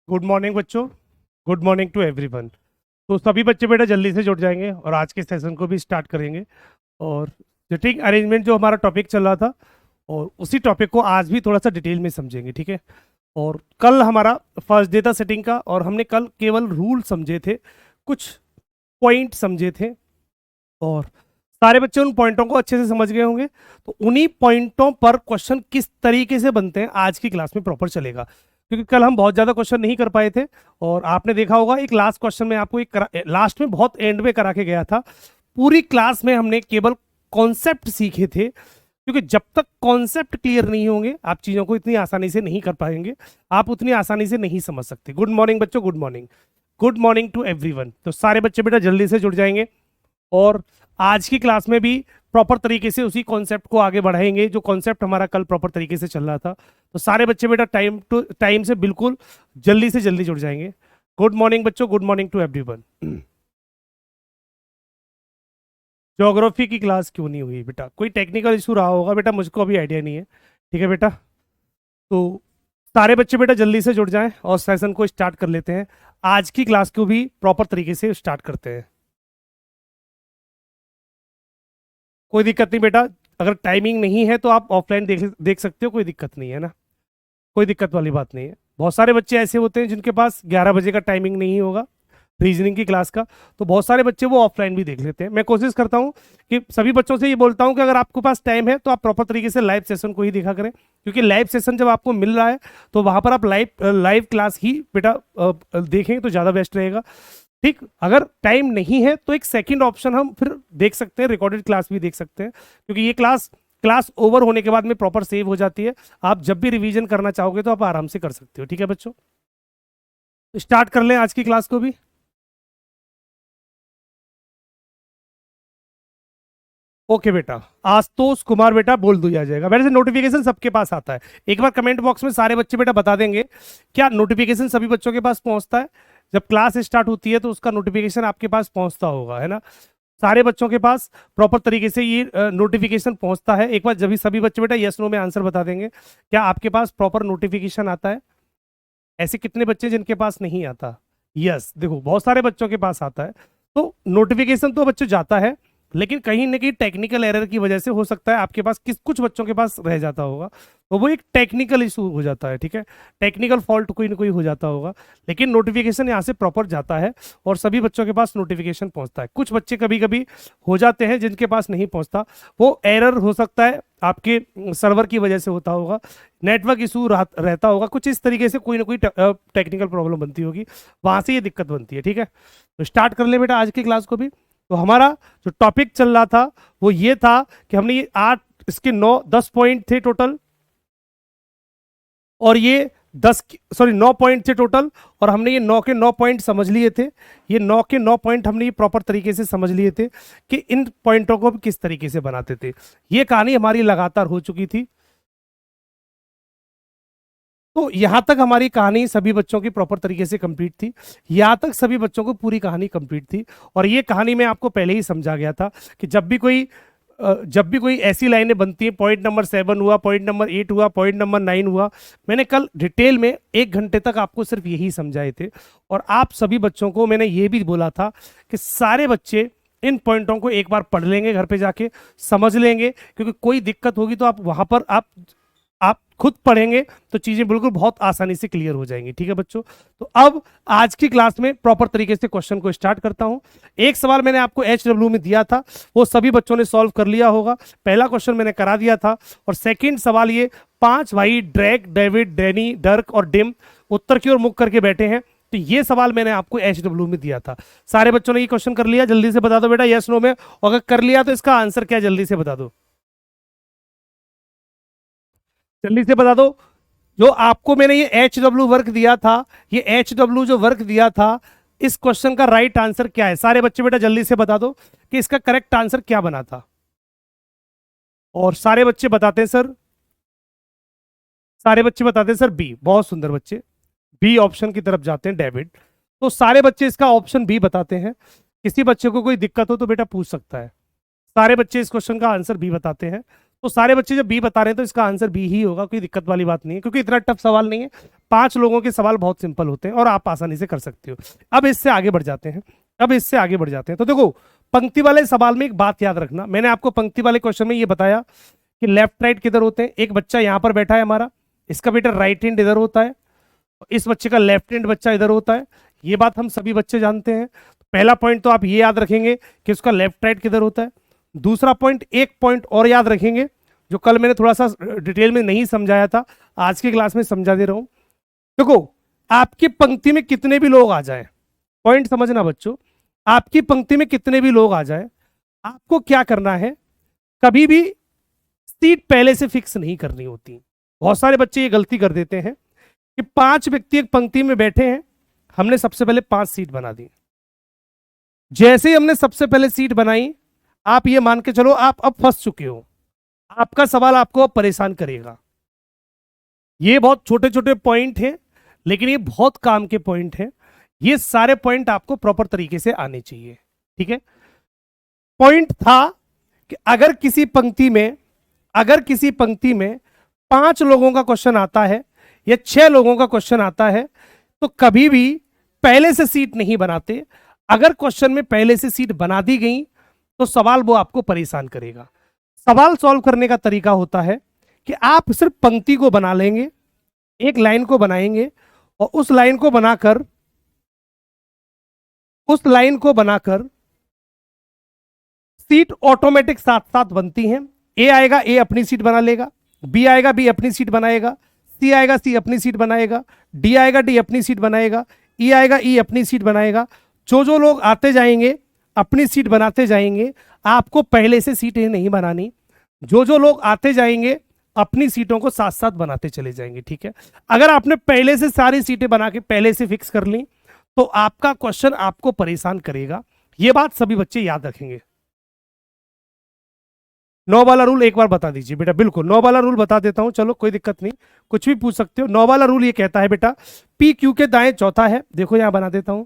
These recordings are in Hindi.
गुड मॉर्निंग बच्चों। Good morning to everyone. तो सभी बच्चे बेटा जल्दी से जुड़ जाएंगे और आज के सेशन को भी स्टार्ट करेंगे। और सिटिंग अरेंजमेंट जो हमारा टॉपिक चल रहा था, और उसी टॉपिक को आज भी थोड़ा सा डिटेल में समझेंगे, ठीक है। और कल हमारा फर्स्ट डे था सेटिंग का, और हमने कल केवल रूल समझे थे, कुछ पॉइंट समझे थे, और सारे बच्चे उन पॉइंटों को अच्छे से समझ गए होंगे। तो उन्हीं पॉइंटों पर क्वेश्चन किस तरीके से बनते हैं आज की क्लास में प्रॉपर चलेगा, क्योंकि कल हम बहुत ज़्यादा क्वेश्चन नहीं कर पाए थे। और आपने देखा होगा एक लास्ट क्वेश्चन में आपको एक लास्ट में बहुत एंड में करा के गया था। पूरी क्लास में हमने केवल कॉन्सेप्ट सीखे थे, क्योंकि जब तक कॉन्सेप्ट क्लियर नहीं होंगे आप चीज़ों को इतनी आसानी से नहीं कर पाएंगे, आप उतनी आसानी से नहीं समझ सकते। गुड मॉर्निंग बच्चों, good morning. Good morning to everyone. तो सारे बच्चे बेटा जल्दी से जुड़ जाएंगे, और आज की क्लास में भी प्रॉपर तरीके से उसी कॉन्सेप्ट को आगे बढ़ाएंगे जो कॉन्सेप्ट हमारा कल प्रॉपर तरीके से चल रहा था। तो सारे बच्चे बेटा टाइम से बिल्कुल जल्दी से जल्दी जुड़ जाएंगे। गुड मॉर्निंग बच्चों, good morning to everyone. Geography की क्लास क्यों नहीं हुई बेटा? कोई टेक्निकल इशू रहा होगा बेटा, मुझको अभी आइडिया नहीं है, ठीक है बेटा। तो सारे बच्चे बेटा जल्दी से जुड़ जाएं और सेशन को स्टार्ट कर लेते हैं। आज की क्लास को भी प्रॉपर तरीके से स्टार्ट करते हैं। कोई दिक्कत नहीं बेटा, अगर टाइमिंग नहीं है तो आप ऑफलाइन देख सकते हो, कोई दिक्कत नहीं है ना, कोई दिक्कत वाली बात नहीं है। बहुत सारे बच्चे ऐसे होते हैं जिनके पास 11 बजे का टाइमिंग नहीं होगा रीजनिंग की क्लास का, तो बहुत सारे बच्चे वो ऑफलाइन भी देख लेते हैं। मैं कोशिश करता हूँ कि सभी बच्चों से ये बोलता हूँ कि अगर आपके पास टाइम है तो आप प्रॉपर तरीके से लाइव सेशन को ही देखा करें, क्योंकि लाइव सेशन जब आपको मिल रहा है तो वहाँ पर आप लाइव लाइव क्लास ही बेटा देखें तो ज़्यादा बेस्ट रहेगा। ठीक, अगर टाइम नहीं है तो एक सेकंड ऑप्शन हम फिर देख सकते हैं, रिकॉर्डेड क्लास भी देख सकते हैं, क्योंकि ये क्लास क्लास ओवर होने के बाद में प्रॉपर सेव हो जाती है। आप जब भी रिवीजन करना चाहोगे तो आप आराम से कर सकते हो, ठीक है बच्चों। स्टार्ट कर लें आज की क्लास को भी। ओके बेटा, आशुतोष कुमार बेटा बोल दिया जाएगा। वैसे नोटिफिकेशन सबके पास आता है, एक बार कमेंट बॉक्स में सारे बच्चे बेटा बता देंगे क्या नोटिफिकेशन सभी बच्चों के पास पहुंचता है? जब क्लास स्टार्ट होती है तो उसका नोटिफिकेशन आपके पास पहुंचता होगा, है ना? सारे बच्चों के पास प्रॉपर तरीके से ये नोटिफिकेशन पहुंचता है? एक बार जब भी सभी बच्चे बेटा यस नो में आंसर बता देंगे, क्या आपके पास प्रॉपर नोटिफिकेशन आता है? ऐसे कितने बच्चे जिनके पास नहीं आता? यस, देखो बहुत सारे बच्चों के पास आता है। तो नोटिफिकेशन तो बच्चों जाता है, लेकिन कहीं ना कहीं टेक्निकल एरर की वजह से हो सकता है आपके पास कुछ बच्चों के पास रह जाता होगा, तो वो एक टेक्निकल इशू हो जाता है, ठीक है। टेक्निकल फॉल्ट कोई ना कोई हो जाता होगा, लेकिन नोटिफिकेशन यहाँ से प्रॉपर जाता है और सभी बच्चों के पास नोटिफिकेशन पहुंचता है। कुछ बच्चे कभी कभी हो जाते हैं जिनके पास नहीं पहुंचता, वो एरर हो सकता है आपके सर्वर की वजह से होता होगा, नेटवर्क इशू रहता होगा, कुछ इस तरीके से कोई ना कोई टेक्निकल प्रॉब्लम बनती होगी, वहां से ये दिक्कत बनती है, ठीक है। तो स्टार्ट कर ले बेटा आज की क्लास को भी। तो हमारा जो टॉपिक चल रहा था वो ये था कि हमने ये 8, इसके 9-10 पॉइंट थे टोटल, और ये 9 पॉइंट थे टोटल, और हमने ये 9 के 9 पॉइंट समझ लिए थे। ये 9 के 9 पॉइंट हमने ये प्रॉपर तरीके से समझ लिए थे कि इन पॉइंटों को किस तरीके से बनाते थे। ये कहानी हमारी लगातार हो चुकी थी, तो यहां तक हमारी कहानी सभी बच्चों की प्रॉपर तरीके से कंप्लीट थी। यहां तक सभी बच्चों को पूरी कहानी कंप्लीट थी, और ये कहानी मैं आपको पहले ही समझा गया था कि जब भी कोई ऐसी लाइनें बनती हैं, पॉइंट नंबर 7 हुआ, पॉइंट नंबर 8 हुआ, पॉइंट नंबर 9 हुआ, मैंने कल डिटेल में 1 घंटे तक आपको सिर्फ यही समझाए थे। और आप सभी बच्चों को मैंने ये भी बोला था कि सारे बच्चे इन पॉइंटों को एक बार पढ़ लेंगे, घर पे जाके समझ लेंगे, क्योंकि कोई दिक्कत होगी तो आप वहां पर आप खुद पढ़ेंगे तो चीजें बिल्कुल बहुत आसानी से क्लियर हो जाएंगी, ठीक है बच्चों। तो अब आज की क्लास में प्रॉपर तरीके से क्वेश्चन को स्टार्ट करता हूं। एक सवाल मैंने आपको HW में दिया था, वो सभी बच्चों ने सॉल्व कर लिया होगा। पहला क्वेश्चन मैंने करा दिया था, और सेकंड सवाल ये 5 भाई ड्रैक, डेविड, डैनी, डर्क और डिम उत्तर की ओर मुख करके बैठे हैं, तो ये सवाल मैंने आपको HW में दिया था। सारे बच्चों ने ये क्वेश्चन कर लिया? जल्दी से बता दो बेटा यस नो में, और अगर कर लिया तो इसका आंसर क्या, जल्दी से बता दो, जल्दी से बता दो। जो आपको मैंने ये HW वर्क दिया था, ये HW जो वर्क दिया था, इस क्वेश्चन का राइट आंसर क्या है? सारे बच्चे बेटा जल्दी से बता दो कि इसका करेक्ट आंसर क्या बना था। और सारे बच्चे बताते हैं सर, सारे बच्चे बताते हैं सर बी। बहुत सुंदर बच्चे, बी ऑप्शन की तरफ जाते हैं, डेविड। तो सारे बच्चे इसका ऑप्शन बी बताते हैं। किसी बच्चे को कोई दिक्कत हो तो बेटा पूछ सकता है। सारे बच्चे इस क्वेश्चन का आंसर बी बताते हैं। तो सारे बच्चे जब बी बता रहे हैं तो इसका आंसर बी ही होगा, कोई दिक्कत वाली बात नहीं है, क्योंकि इतना टफ सवाल नहीं है। 5 लोगों के सवाल बहुत सिंपल होते हैं और आप आसानी से कर सकते हो। अब इससे आगे बढ़ जाते हैं, तो देखो पंक्ति वाले सवाल में एक बात याद रखना, मैंने आपको पंक्ति वाले क्वेश्चन में ये बताया कि लेफ्ट राइट किधर होते हैं। एक बच्चा यहां पर बैठा है हमारा, इसका बेटा राइट हैंड इधर होता है, इस बच्चे का लेफ्ट हैंड बच्चा इधर होता है। ये बात हम सभी बच्चे जानते हैं। पहला पॉइंट तो आप ये याद रखेंगे कि उसका लेफ्ट राइट किधर होता है। दूसरा पॉइंट, एक पॉइंट और याद रखेंगे जो कल मैंने थोड़ा सा डिटेल में नहीं समझाया था, आज की क्लास में समझा दे रहा हूं। देखो आपकी पंक्ति में कितने भी लोग आ जाए, पॉइंट समझना बच्चों, आपकी पंक्ति में कितने भी लोग आ जाए, आपको क्या करना है, कभी भी सीट पहले से फिक्स नहीं करनी होती। बहुत सारे बच्चे ये गलती कर देते हैं कि 5 व्यक्ति एक पंक्ति में बैठे हैं, हमने सबसे पहले 5 सीट बना दी। जैसे ही हमने सबसे पहले सीट बनाई, आप ये मान के चलो आप अब फंस चुके हो, आपका सवाल आपको अब परेशान करेगा। ये बहुत छोटे छोटे पॉइंट हैं, लेकिन ये बहुत काम के पॉइंट हैं। ये सारे पॉइंट आपको प्रॉपर तरीके से आने चाहिए, ठीक है। पॉइंट था कि अगर किसी पंक्ति में 5 लोगों का क्वेश्चन आता है या 6 लोगों का क्वेश्चन आता है, तो कभी भी पहले से सीट नहीं बनाते। अगर क्वेश्चन में पहले से सीट बना दी गई तो सवाल वो आपको परेशान करेगा। सवाल सॉल्व करने का तरीका होता है कि आप सिर्फ पंक्ति को बना लेंगे, एक लाइन को बनाएंगे और उस लाइन को बनाकर सीट ऑटोमेटिक साथ साथ बनती हैं। ए आएगा, ए अपनी सीट बना लेगा, बी आएगा, बी अपनी सीट बनाएगा, सी आएगा, सी अपनी सीट बनाएगा, डी आएगा, डी अपनी सीट बनाएगा, ई आएगा, ई अपनी सीट बनाएगा। जो लोग आते जाएंगे अपनी सीट बनाते जाएंगे, आपको पहले से सीटें नहीं बनानी। जो लोग आते जाएंगे अपनी सीटों को साथ साथ बनाते चले जाएंगे, ठीक है। अगर आपने पहले से सारी सीटें बना के पहले से फिक्स कर ली तो आपका क्वेश्चन आपको परेशान करेगा। यह बात सभी बच्चे याद रखेंगे। 9 वाला रूल एक बार बता दीजिए बेटा। बिल्कुल 9 वाला रूल बता देता हूं, चलो कोई दिक्कत नहीं, कुछ भी पूछ सकते हो। 9 वाला रूल ये कहता है बेटा, पी क्यू के दाएं चौथा है। देखो यहां बना देता हूं,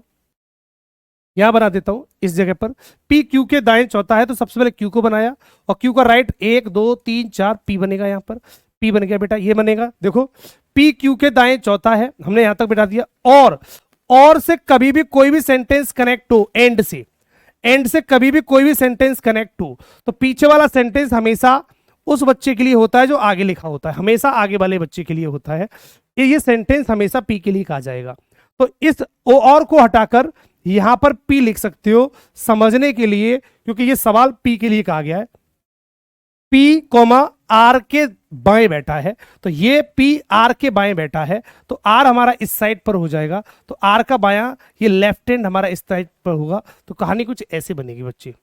इस जगह पर पी क्यू के दाएं चौथा है, तो सबसे पहले क्यू को बनाया और क्यू का राइट 1 2 3 4 पी बनेगा। यहां पर पी बन गया बेटा, ये बनेगा। देखो पी क्यू के दाएं चौथा है, हमने यहां तक बिठा दिया। और से कभी भी कोई भी सेंटेंस कनेक्ट हो, एंड से कभी भी कोई भी सेंटेंस कनेक्ट हो, तो पीछे वाला सेंटेंस हमेशा उस बच्चे के लिए होता है जो आगे लिखा होता है, हमेशा आगे वाले बच्चे के लिए होता है। ये सेंटेंस हमेशा पी के लिए कहा जाएगा। तो इस और को हटाकर यहां पर पी लिख सकते हो समझने के लिए, क्योंकि ये सवाल पी के लिए कहा गया है। पी कोमा आर के बाएं बैठा है, तो ये पी आर के बाएं बैठा है, तो आर हमारा इस साइड पर हो जाएगा, तो आर का बायां ये लेफ्ट हैंड हमारा इस साइड पर होगा। तो कहानी कुछ ऐसे बनेगी बच्चे।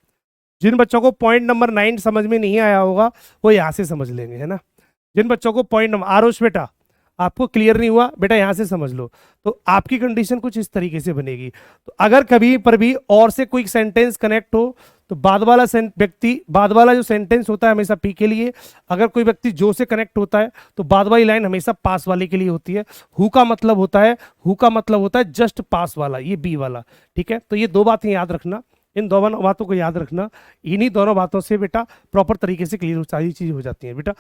जिन बच्चों को पॉइंट नंबर 9 समझ में नहीं आया होगा वो यहां से समझ लेंगे, है ना। जिन बच्चों को पॉइंट नंबर, आरुष बेटा आपको क्लियर नहीं हुआ बेटा, यहां से समझ लो। तो आपकी कंडीशन कुछ इस तरीके से बनेगी। तो अगर कभी पर भी और से कोई सेंटेंस कनेक्ट हो तो बाद वाला जो सेंटेंस होता है हमेशा पी के लिए। अगर कोई व्यक्ति जो से कनेक्ट होता है तो बाद वाली लाइन हमेशा पास वाले के लिए होती है। हु का मतलब होता है जस्ट पास वाला, ये बी वाला, ठीक है। तो ये 2 बातें याद रखना, इन दोनों बातों को याद रखना। इन्हीं दोनों बातों से बेटा प्रॉपर तरीके से क्लियर सारी चीज हो जाती है बेटा।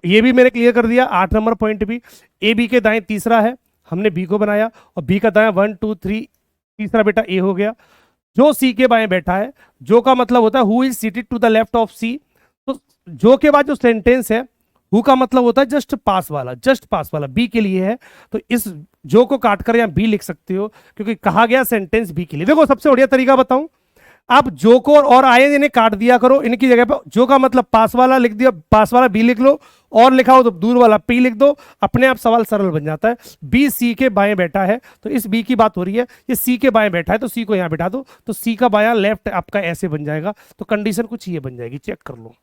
ये भी मैंने क्लियर कर दिया। 8 नंबर पॉइंट भी, ए बी के दाएं तीसरा है, हमने बी को बनाया और बी का दाएं 1 2 3 तीसरा बेटा ए हो गया। जो सी के बाएं बैठा है, जो का मतलब होता है who is seated to the left of C, तो जो के बाद जो सेंटेंस है हु का मतलब होता है जस्ट पास वाला बी के लिए है। तो इस जो को काट कर यहां बी लिख सकते हो, क्योंकि कहा गया सेंटेंस बी के लिए। देखो सबसे बढ़िया तरीका बताऊं, आप जो को और आए इन्हें काट दिया करो, इनकी जगह पर जो का मतलब पास वाला लिख दिया, पास वाला बी लिख लो, और लिखा हो तो दूर वाला पी लिख दो, अपने आप सवाल सरल बन जाता है। बी सी के बाएं बैठा है, तो इस बी की बात हो रही है, ये सी के बाएं बैठा है तो सी को यहां बैठा दो, तो सी का बायां लेफ्ट आपका ऐसे बन जाएगा। तो कंडीशन कुछ ये बन जाएगी, चेक कर लो।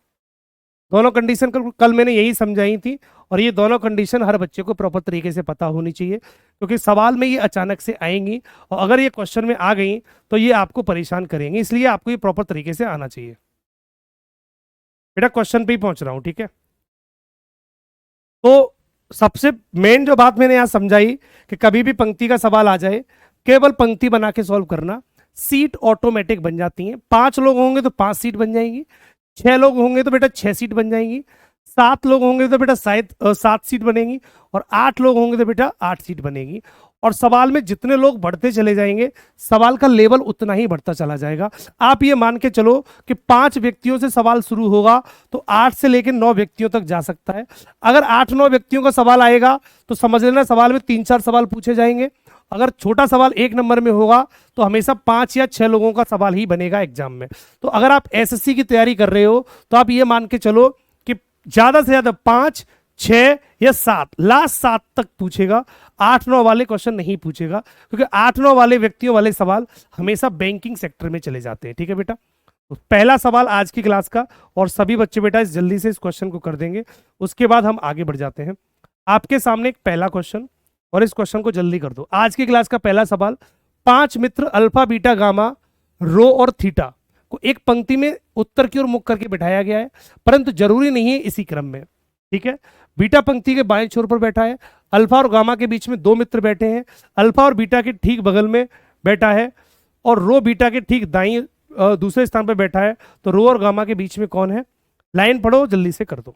दोनों कंडीशन कल मैंने यही समझाई थी, और ये दोनों कंडीशन हर बच्चे को प्रॉपर तरीके से पता होनी चाहिए, क्योंकि सवाल में ये अचानक से आएंगी और अगर ये क्वेश्चन में आ गई तो ये आपको परेशान करेंगे, इसलिए आपको ये प्रॉपर तरीके से आना चाहिए। बेटा क्वेश्चन पे ही पहुंच रहा हूं, ठीक है। तो सबसे मेन जो बात मैंने यहां समझाई कि कभी भी पंक्ति का सवाल आ जाए, केवल पंक्ति बना के सॉल्व करना, सीट ऑटोमेटिक बन जाती है। 5 लोग होंगे तो 5 सीट बन जाएंगी, 6 लोग होंगे तो बेटा 6 सीट बन जाएंगी, 7 लोग होंगे तो बेटा शायद 7 सीट बनेगी, और 8 लोग होंगे तो बेटा 8 सीट बनेगी। और सवाल में जितने लोग बढ़ते चले जाएंगे, सवाल का लेवल उतना ही बढ़ता चला जाएगा। आप ये मान के चलो कि 5 व्यक्तियों से सवाल शुरू होगा तो 8 से लेकर 9 व्यक्तियों तक जा सकता है। अगर 8-9 व्यक्तियों का सवाल आएगा तो समझ लेना सवाल में 3-4 सवाल पूछे जाएंगे। अगर छोटा सवाल 1 नंबर में होगा तो हमेशा 5 या 6 लोगों का सवाल ही बनेगा एग्जाम में। तो अगर आप एसएससी की तैयारी कर रहे हो तो आप ये मान के चलो कि ज्यादा से ज्यादा 5, 6 या 7, लास्ट 7 तक पूछेगा। 8-9 वाले क्वेश्चन नहीं पूछेगा, क्योंकि 8-9 वाले व्यक्तियों वाले सवाल हमेशा बैंकिंग सेक्टर में चले जाते हैं। ठीक है बेटा, तो पहला सवाल आज की क्लास का, और सभी बच्चे बेटा इस जल्दी से इस क्वेश्चन को कर देंगे, उसके बाद हम आगे बढ़ जाते हैं। आपके सामने एक पहला क्वेश्चन, और इस क्वेश्चन को जल्दी कर दो। आज की क्लास का पहला सवाल, 5 मित्र अल्फा बीटा गामा रो और थीटा को एक पंक्ति में उत्तर की ओर मुख करके बिठाया गया है, परंतु जरूरी नहीं है इसी क्रम में। ठीक है, बीटा पंक्ति के बाएं छोर पर बैठा है, अल्फा और गामा के बीच में 2 मित्र बैठे हैं, अल्फा और बीटा के ठीक बगल में बैठा है, और रो बीटा के ठीक दाईं दूसरे स्थान पर बैठा है। तो रो और गामा के बीच में कौन है? लाइन पढ़ो, जल्दी से कर दो।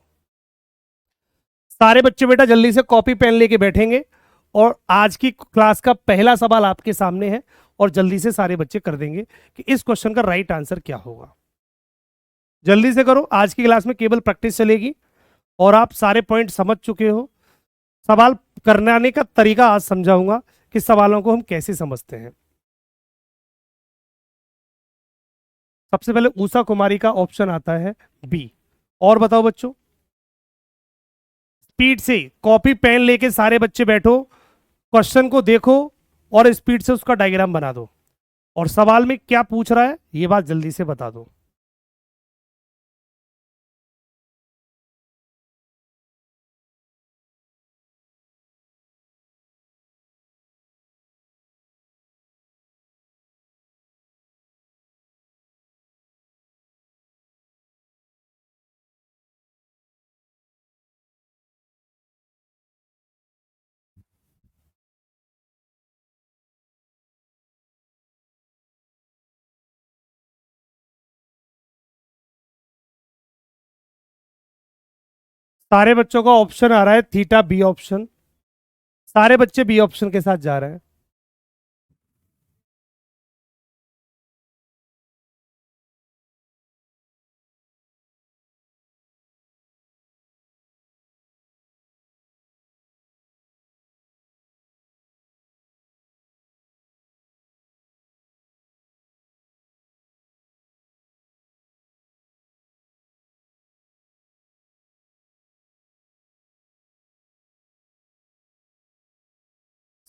सारे बच्चे बेटा जल्दी से कॉपी पेन लेके बैठेंगे, और आज की क्लास का पहला सवाल आपके सामने है, और जल्दी से सारे बच्चे कर देंगे कि इस क्वेश्चन का राइट आंसर क्या होगा। जल्दी से करो, आज की क्लास में केवल प्रैक्टिस चलेगी, और आप सारे पॉइंट समझ चुके हो। सवाल करने का तरीका आज समझाऊंगा कि सवालों को हम कैसे समझते हैं। सबसे पहले उषा कुमारी का ऑप्शन आता है बी। और बताओ बच्चों, स्पीड से कॉपी पेन लेके सारे बच्चे बैठो, क्वेश्चन को देखो और स्पीड से उसका डायग्राम बना दो, और सवाल में क्या पूछ रहा है ये बात जल्दी से बता दो। सारे बच्चों का ऑप्शन आ रहा है थीटा बी ऑप्शन। सारे बच्चे बी ऑप्शन के साथ जा रहे हैं।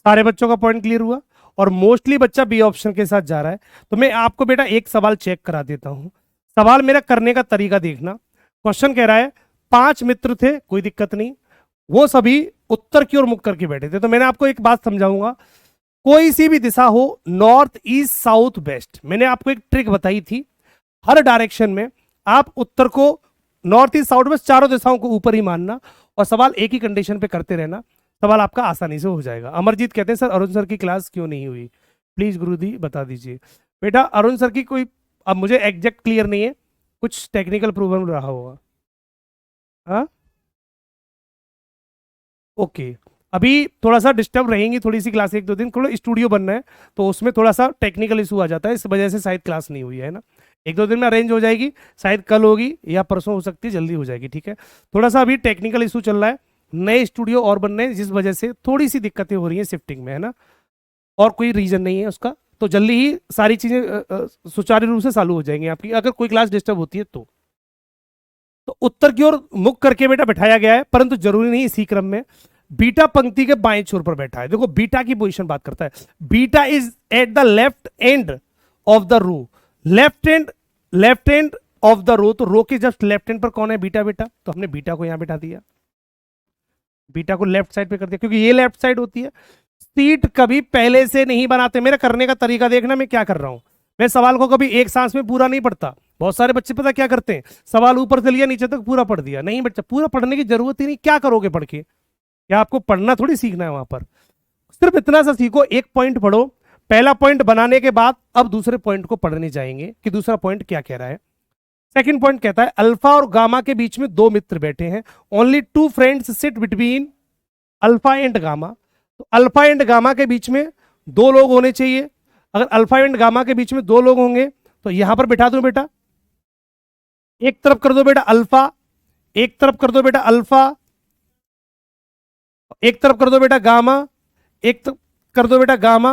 सारे बच्चों का पॉइंट क्लियर हुआ, और मोस्टली बच्चा बी ऑप्शन के साथ जा रहा है। तो मैं आपको बेटा एक सवाल चेक करा देता हूं। सवाल मेरा करने का तरीका देखना। क्वेश्चन कह रहा है 5 मित्र थे, कोई दिक्कत नहीं, वो सभी उत्तर की ओर मुख करके बैठे थे। तो मैंने आपको एक बात समझाऊंगा, कोई सी भी दिशा हो, नॉर्थ ईस्ट साउथ वेस्ट, मैंने आपको एक ट्रिक बताई थी। हर डायरेक्शन में आप उत्तर को, नॉर्थ ईस्ट साउथ वेस्ट चारों दिशाओं को ऊपर ही मानना, और सवाल एक ही कंडीशन पे करते रहना, सवाल आपका आसानी से हो जाएगा। अमरजीत कहते हैं सर अरुण सर की क्लास क्यों नहीं हुई, प्लीज गुरुजी बता दीजिए। बेटा अरुण सर की कोई, अब मुझे एग्जैक्ट क्लियर नहीं है, कुछ टेक्निकल प्रॉब्लम रहा होगा। हाँ, ओके, अभी थोड़ा सा डिस्टर्ब रहेंगी थोड़ी सी क्लास, 1-2 दिन थोड़ा स्टूडियो बनना है, तो उसमें थोड़ा सा टेक्निकल इशू आ जाता है, इस वजह से शायद क्लास नहीं हुई है ना। 1-2 दिन में अरेंज हो जाएगी, शायद कल होगी या परसों हो सकती है, जल्दी हो जाएगी। ठीक है, थोड़ा सा अभी टेक्निकल इशू चल रहा है, नए स्टूडियो और बन रहे हैं, जिस वजह से थोड़ी सी दिक्कतें हो रही हैं शिफ्टिंग में, है ना, और कोई रीजन नहीं है उसका। तो जल्दी ही सारी चीजें सुचारू रूप से चालू हो जाएंगी आपकी, अगर कोई क्लास डिस्टर्ब होती है तो उत्तर की ओर मुख करके बेटा बैठाया गया है, परंतु जरूरी नहीं इसी क्रम में। बीटा पंक्ति के बाएं छोर पर बैठा है। देखो बीटा की पोजीशन बात करता है, beta is at the left end of the row, left end of the row, तो रो के जस्ट लेफ्ट एंड पर कौन है? बीटा बेटा, तो हमने बीटा को यहां बैठा दिया, बीटा को लेफ्ट साइड पे कर दिया, क्योंकि ये लेफ्ट साइड होती है। सीट कभी पहले से नहीं बनाते, मेरा करने का तरीका देखना मैं क्या कर रहा हूं। मैं सवाल को कभी एक सांस में पूरा नहीं पढ़ता। बहुत सारे बच्चे पता क्या करते हैं, सवाल ऊपर से लिया नीचे तक पूरा पढ़ दिया। नहीं बच्चा, पूरा पढ़ने की जरूरत ही नहीं, क्या करोगे पढ़ के? क्या आपको पढ़ना थोड़ी सीखना है वहां पर, सिर्फ इतना सा सीखो, एक पॉइंट पढ़ो, पहला पॉइंट बनाने के बाद अब दूसरे पॉइंट को पढ़ने जाएंगे कि दूसरा पॉइंट क्या कह रहा है। सेकंड पॉइंट कहता है अल्फा और गामा के बीच में दो मित्र बैठे हैं, only two friends sit between alpha and gamma. तो अल्फा एंड गामा के बीच में दो लोग होने चाहिए। अगर अल्फा एंड गामा के बीच में दो लोग होंगे तो यहां पर बिठा दो बेटा, एक तरफ कर दो बेटा अल्फा, एक तरफ कर दो बेटा अल्फा, एक तरफ कर दो बेटा गामा, एक तरफ कर दो बेटा गामा,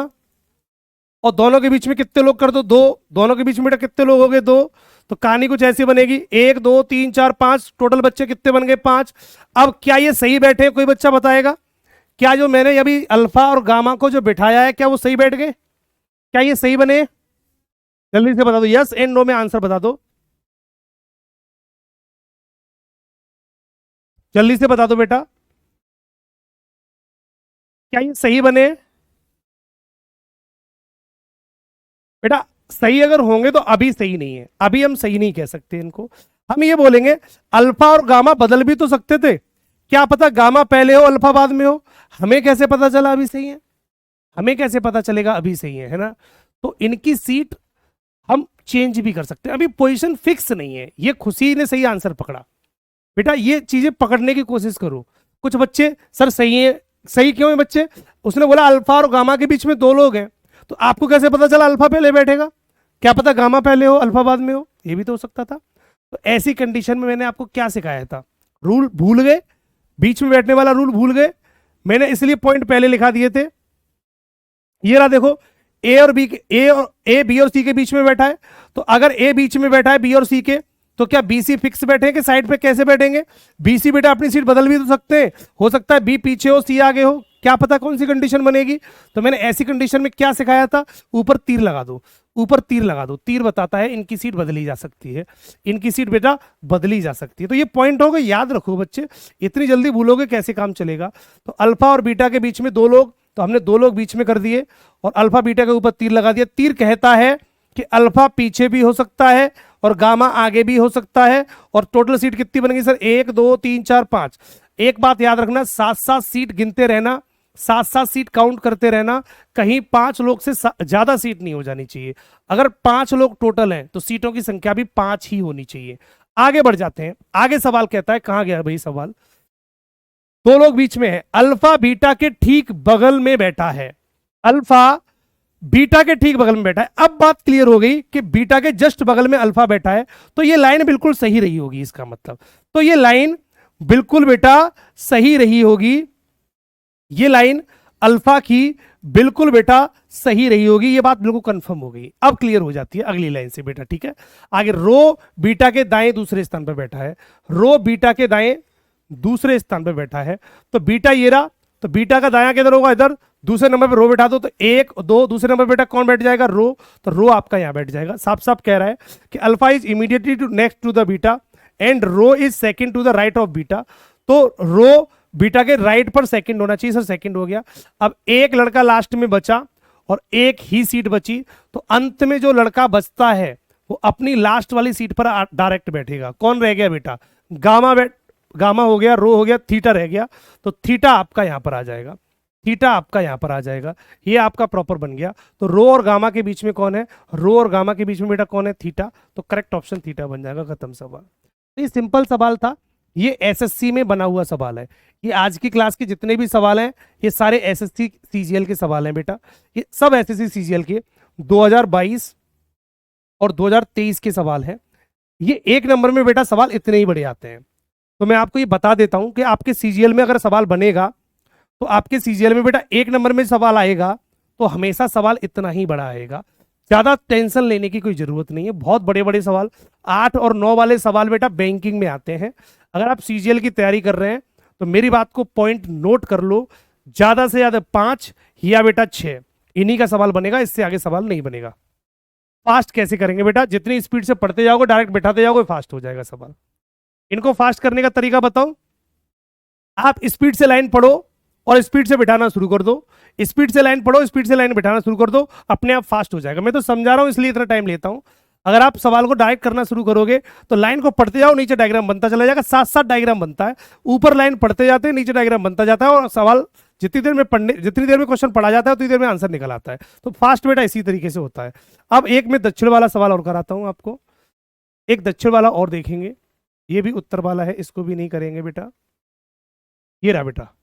और दोनों के बीच में कितने लोग कर दो, दो। दोनों के बीच में बेटा कितने लोग हो गए, दो। तो कहानी कुछ ऐसी बनेगी, 1 2 3 4 5, टोटल बच्चे कितने बन गए, 5। अब क्या ये सही बैठे हैं, कोई बच्चा बताएगा? क्या जो मैंने अभी अल्फा और गामा को जो बिठाया है क्या वो सही बैठ गए? क्या ये सही बने? जल्दी से बता दो, यस एंड नो में आंसर बता दो, जल्दी से बता दो बेटा, क्या ये सही बने? बेटा सही अगर होंगे तो अभी सही नहीं है, अभी हम सही नहीं कह सकते इनको। हम ये बोलेंगे अल्फा और गामा बदल भी तो सकते थे, क्या पता गामा पहले हो अल्फा बाद में हो, हमें कैसे पता चला अभी सही है? हमें कैसे पता चलेगा अभी सही है ना? तो इनकी सीट हम चेंज भी कर सकते हैं, अभी पोजीशन फिक्स नहीं है। ये खुशी ने सही आंसर पकड़ा बेटा, ये चीजें पकड़ने की कोशिश करो। कुछ बच्चे सर सही है, सही क्यों है बच्चे? उसने बोला अल्फा और गामा के बीच में दो लोग हैं, तो आपको कैसे पता चला अल्फा पहले बैठेगा? क्या पता गामा पहले हो अल्फा बाद में हो, ये भी तो हो सकता था। तो ऐसी कंडीशन में मैंने आपको क्या सिखाया था? रूल भूल गए, बीच में बैठने वाला रूल भूल गए। मैंने इसलिए पॉइंट पहले लिखा दिए थे। ये रहा देखो, ए और बी, ए बी और सी के बीच में बैठा है, तो अगर ए बीच में बैठा है बी और सी के, तो क्या बी सी फिक्स बैठेंगे साइड पे? कैसे बैठेंगे? बी सी बेटा अपनी सीट बदल भी तो सकते हैं, हो सकता है बी पीछे हो सी आगे हो, क्या पता कौन सी कंडीशन बनेगी। तो मैंने ऐसी कंडीशन में क्या सिखाया था? ऊपर तीर लगा दो, ऊपर तीर लगा दो, तीर बताता है इनकी सीट बदली जा सकती है, इनकी सीट बेटा बदली जा सकती है। तो ये पॉइंट हो गए, याद रखो बच्चे, इतनी जल्दी भूलोगे कैसे काम चलेगा। तो अल्फा और बीटा के बीच में दो लोग, तो हमने दो लोग बीच में कर दिए और अल्फा बीटा के ऊपर तीर लगा दिया। तीर कहता है कि अल्फा पीछे भी हो सकता है और गामा आगे भी हो सकता है। और टोटल सीट कितनी बनेगी सर? 1 2 3 4 5। एक बात याद रखना, 7-7 सीट गिनते रहना, 7-7 सीट काउंट करते रहना, कहीं 5 लोग से ज्यादा सीट नहीं हो जानी चाहिए। अगर 5 लोग टोटल हैं तो सीटों की संख्या भी 5 ही होनी चाहिए। आगे बढ़ जाते हैं, आगे सवाल कहता है, कहां गया भाई सवाल? दो लोग बीच में है, अल्फा बीटा के ठीक बगल में बैठा है, अल्फा बीटा के ठीक बगल में बैठा है। अब बात क्लियर हो गई कि बीटा के जस्ट बगल में अल्फा बैठा है, तो ये लाइन बिल्कुल सही रही होगी, इसका मतलब तो ये लाइन बिल्कुल बेटा सही रही होगी, ये लाइन अल्फा की बिल्कुल बेटा सही रही होगी, ये बात बिल्कुल कंफर्म हो गई। अब क्लियर हो जाती है अगली लाइन से बेटा, ठीक है। आगे रो बीटा के दाएं दूसरे स्थान पर बैठा है, रो बीटा के दाएं दूसरे स्थान पर बैठा है, तो बीटा ये रहा, तो बीटा का दायां किधर होगा? इधर। दूसरे नंबर पे रो बैठा दो, तो 1 2, दूसरे नंबर पे बेटा कौन बैठ जाएगा? रो। तो रो आपका यहां बैठ जाएगा। साफ साफ कह रहा है कि alpha is immediately to next to the beta and row is second to the right of beta. तो रो बीटा के राइट पर सेकंड होना चाहिए, सर सेकंड हो गया। अब एक लड़का लास्ट में बचा और एक ही सीट बची, तो अंत में जो लड़का बचता है वो अपनी लास्ट वाली सीट पर डायरेक्ट बैठेगा। कौन रह गया बेटा? गामा हो गया, रो हो गया, थीटा रह गया, तो थीटा आपका यहां पर आ जाएगा, थीटा आपका यहां पर आ जाएगा, ये आपका प्रॉपर बन गया। तो रो और गामा के बीच में कौन है? रो और गामा के बीच में बेटा कौन है? थीटा। तो करेक्ट ऑप्शन थीटा बन जाएगा, खत्म सवाल। ये सिंपल सवाल था, ये एसएससी में बना हुआ सवाल है। ये आज की क्लास के जितने भी सवाल हैं ये सारे एसएससी सीजीएल के सवाल हैं बेटा, ये सब एसएससी सीजीएल के 2022 और 2023 के सवाल हैं। ये एक नंबर में बेटा सवाल इतने ही बड़े आते हैं। तो मैं आपको ये बता देता हूं कि आपके सीजीएल में अगर सवाल बनेगा तो आपके सीजीएल में बेटा एक नंबर में सवाल आएगा तो हमेशा सवाल इतना ही बड़ा आएगा, ज्यादा टेंशन लेने की कोई जरूरत नहीं है। बहुत बड़े बड़े सवाल 8 और 9 वाले सवाल बेटा बैंकिंग में आते हैं। अगर आप सीजीएल की तैयारी कर रहे हैं तो मेरी बात को पॉइंट नोट कर लो, ज्यादा से ज्यादा 5 या बेटा 6 इन्हीं का सवाल बनेगा, इससे आगे सवाल नहीं बनेगा। फास्ट कैसे करेंगे बेटा? जितनी स्पीड से पढ़ते जाओगे डायरेक्ट बैठाते जाओगे फास्ट हो जाएगा सवाल। इनको फास्ट करने का तरीका बताओ, आप स्पीड से लाइन पढ़ो और स्पीड से बिठाना शुरू कर दो, स्पीड से लाइन पढ़ो स्पीड से लाइन बिठाना शुरू कर दो, अपने आप फास्ट हो जाएगा। मैं तो समझा रहा हूं इसलिए इतना टाइम लेता हूं। अगर आप सवाल को डायरेक्ट करना शुरू करोगे तो लाइन को पढ़ते जाओ, नीचे डायग्राम बनता चला जाएगा, साथ साथ डायग्राम बनता है, ऊपर लाइन पढ़ते जाते हैं नीचे डायग्राम बनता जाता है, और सवाल जितनी देर में क्वेश्चन पढ़ा जाता है उतनी देर में आंसर निकल आता है। तो फास्ट बेटा इसी तरीके से होता है। अब एक मैं दक्षिण वाला सवाल और कराता हूं आपको। एक दक्षिण वाला और देखेंगे, ये भी उत्तर वाला है, इसको भी नहीं करेंगे बेटा। ये रहा बेटा,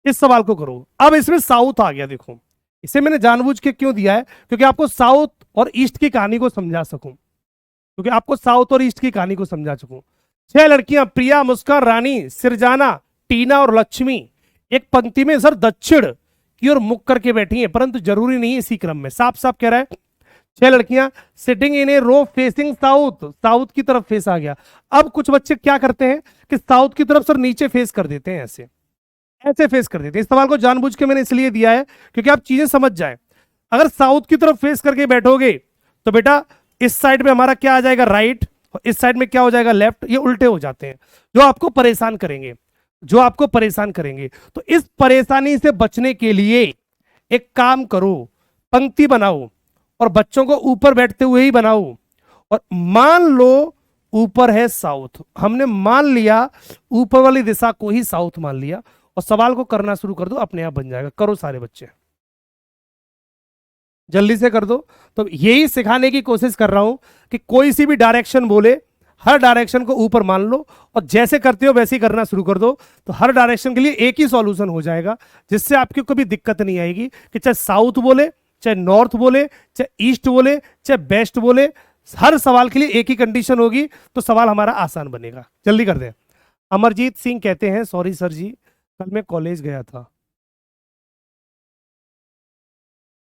इस सवाल को करो। अब इसमें साउथ आ गया, देखो इसे मैंने जानबूझ के क्यों दिया है, क्योंकि आपको साउथ और ईस्ट की कहानी को समझा सकूं, क्योंकि आपको साउथ और ईस्ट की कहानी को समझा सकूं। 6 लड़कियां प्रिया, मुस्कान, रानी, सिरजाना, टीना और लक्ष्मी एक पंक्ति में सर दक्षिण की ओर मुख करके बैठी हैं, परंतु जरूरी नहीं है इसी क्रम में, साफ साफ कह रहा है 6 लड़कियां sitting in a row facing south, south की तरफ फेस आ गया। अब कुछ बच्चे क्या करते हैं कि साउथ की तरफ सर नीचे फेस कर देते हैं, ऐसे ऐसे फेस कर देते हैं। इस सवाल को जानबूझ के मैंने इसलिए दिया है क्योंकि आप चीजें समझ जाए। अगर साउथ की तरफ फेस करके बैठोगे तो बेटा इस साइड में हमारा क्या आ जाएगा, राइट, और इस साइड में क्या हो जाएगा, लेफ्ट। ये उल्टे हो जाते हैं जो आपको परेशान करेंगे, जो आपको परेशान करेंगे। तो इस परेशानी से बचने के लिए एक काम करो, पंक्ति बनाओ और बच्चों को ऊपर बैठते हुए ही बनाओ, और मान लो ऊपर है साउथ, हमने मान लिया ऊपर वाली दिशा को ही साउथ मान लिया, और सवाल को करना शुरू कर दो, अपने आप बन जाएगा। करो सारे बच्चे, जल्दी से कर दो। तो यही सिखाने की कोशिश कर रहा हूं कि कोई सी भी डायरेक्शन बोले, हर डायरेक्शन को ऊपर मान लो और जैसे करते हो वैसे ही करना शुरू कर दो, तो हर डायरेक्शन के लिए एक ही सॉल्यूशन हो जाएगा, जिससे आपकी कभी दिक्कत नहीं आएगी कि चाहे साउथ बोले, चाहे नॉर्थ बोले, चाहे ईस्ट बोले, चाहे वेस्ट बोले, हर सवाल के लिए एक ही कंडीशन होगी, तो सवाल हमारा आसान बनेगा। जल्दी कर दें। अमरजीत सिंह कहते हैं, सॉरी सर जी, कल मैं कॉलेज गया था।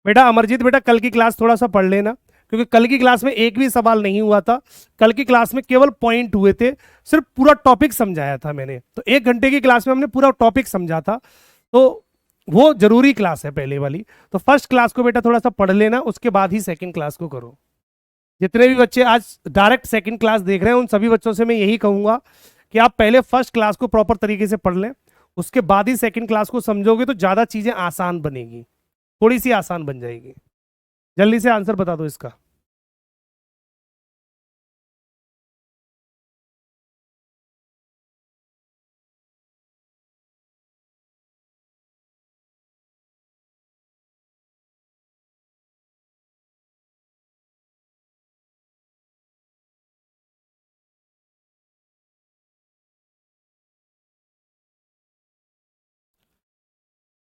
बेटा अमरजीत, बेटा कल की क्लास थोड़ा सा पढ़ लेना, क्योंकि कल की क्लास में एक भी सवाल नहीं हुआ था। कल की क्लास में केवल पॉइंट हुए थे, सिर्फ पूरा टॉपिक समझाया था मैंने। तो 1 घंटे की क्लास में हमने पूरा टॉपिक समझा था, तो वो जरूरी क्लास है पहले वाली। तो फर्स्ट क्लास को बेटा थोड़ा सा पढ़ लेना, उसके बाद ही सेकंड क्लास को करो। जितने भी बच्चे आज डायरेक्ट सेकंड क्लास देख रहे हैं, उन सभी बच्चों से मैं यही कहूंगा कि आप पहले फर्स्ट क्लास को प्रॉपर तरीके से पढ़ लें, उसके बाद ही सेकंड क्लास को समझोगे तो ज्यादा चीजें आसान बनेगी, थोड़ी सी आसान बन जाएगी। जल्दी से आंसर बता दो इसका।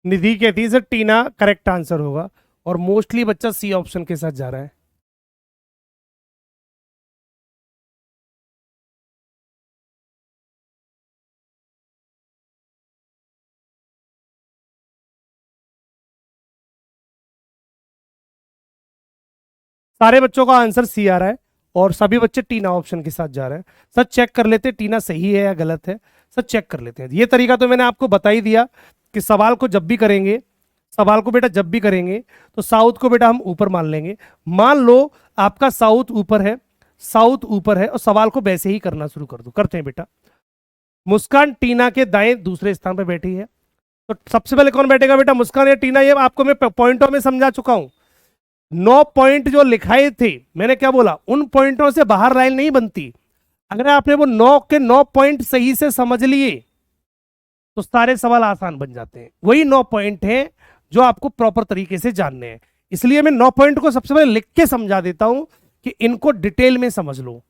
निधि कहती है सर टीना करेक्ट आंसर होगा, और मोस्टली बच्चा सी ऑप्शन के साथ जा रहा है। सारे बच्चों का आंसर सी आ रहा है, और सभी बच्चे टीना ऑप्शन के साथ जा रहे हैं। सर चेक कर लेते टीना सही है या गलत है, सर चेक कर लेते हैं। ये तरीका तो मैंने आपको बता ही दिया कि सवाल को जब भी करेंगे, सवाल को बेटा जब भी करेंगे तो साउथ को बेटा हम ऊपर मान लेंगे। मान लो आपका साउथ ऊपर है, साउथ ऊपर है, और सवाल को वैसे ही करना शुरू कर दो। करते हैं बेटा। मुस्कान टीना के दाएं दूसरे स्थान पर बैठी है, तो सबसे पहले कौन बैठेगा बेटा, मुस्कान या टीना? ये आपको मैं पॉइंटों में समझा चुका हूं। 9 पॉइंट जो लिखाए थे, मैंने क्या बोला, उन पॉइंटों से बाहर लाइन नहीं बनती। अगर आपने वो 9 के 9 पॉइंट सही से समझ लिए तो सारे सवाल आसान बन जाते हैं। वही 9 पॉइंट हैं जो आपको प्रॉपर तरीके से जानने हैं, इसलिए मैं 9 पॉइंट को सबसे पहले लिख के समझा देता हूं कि इनको डिटेल में समझ लो,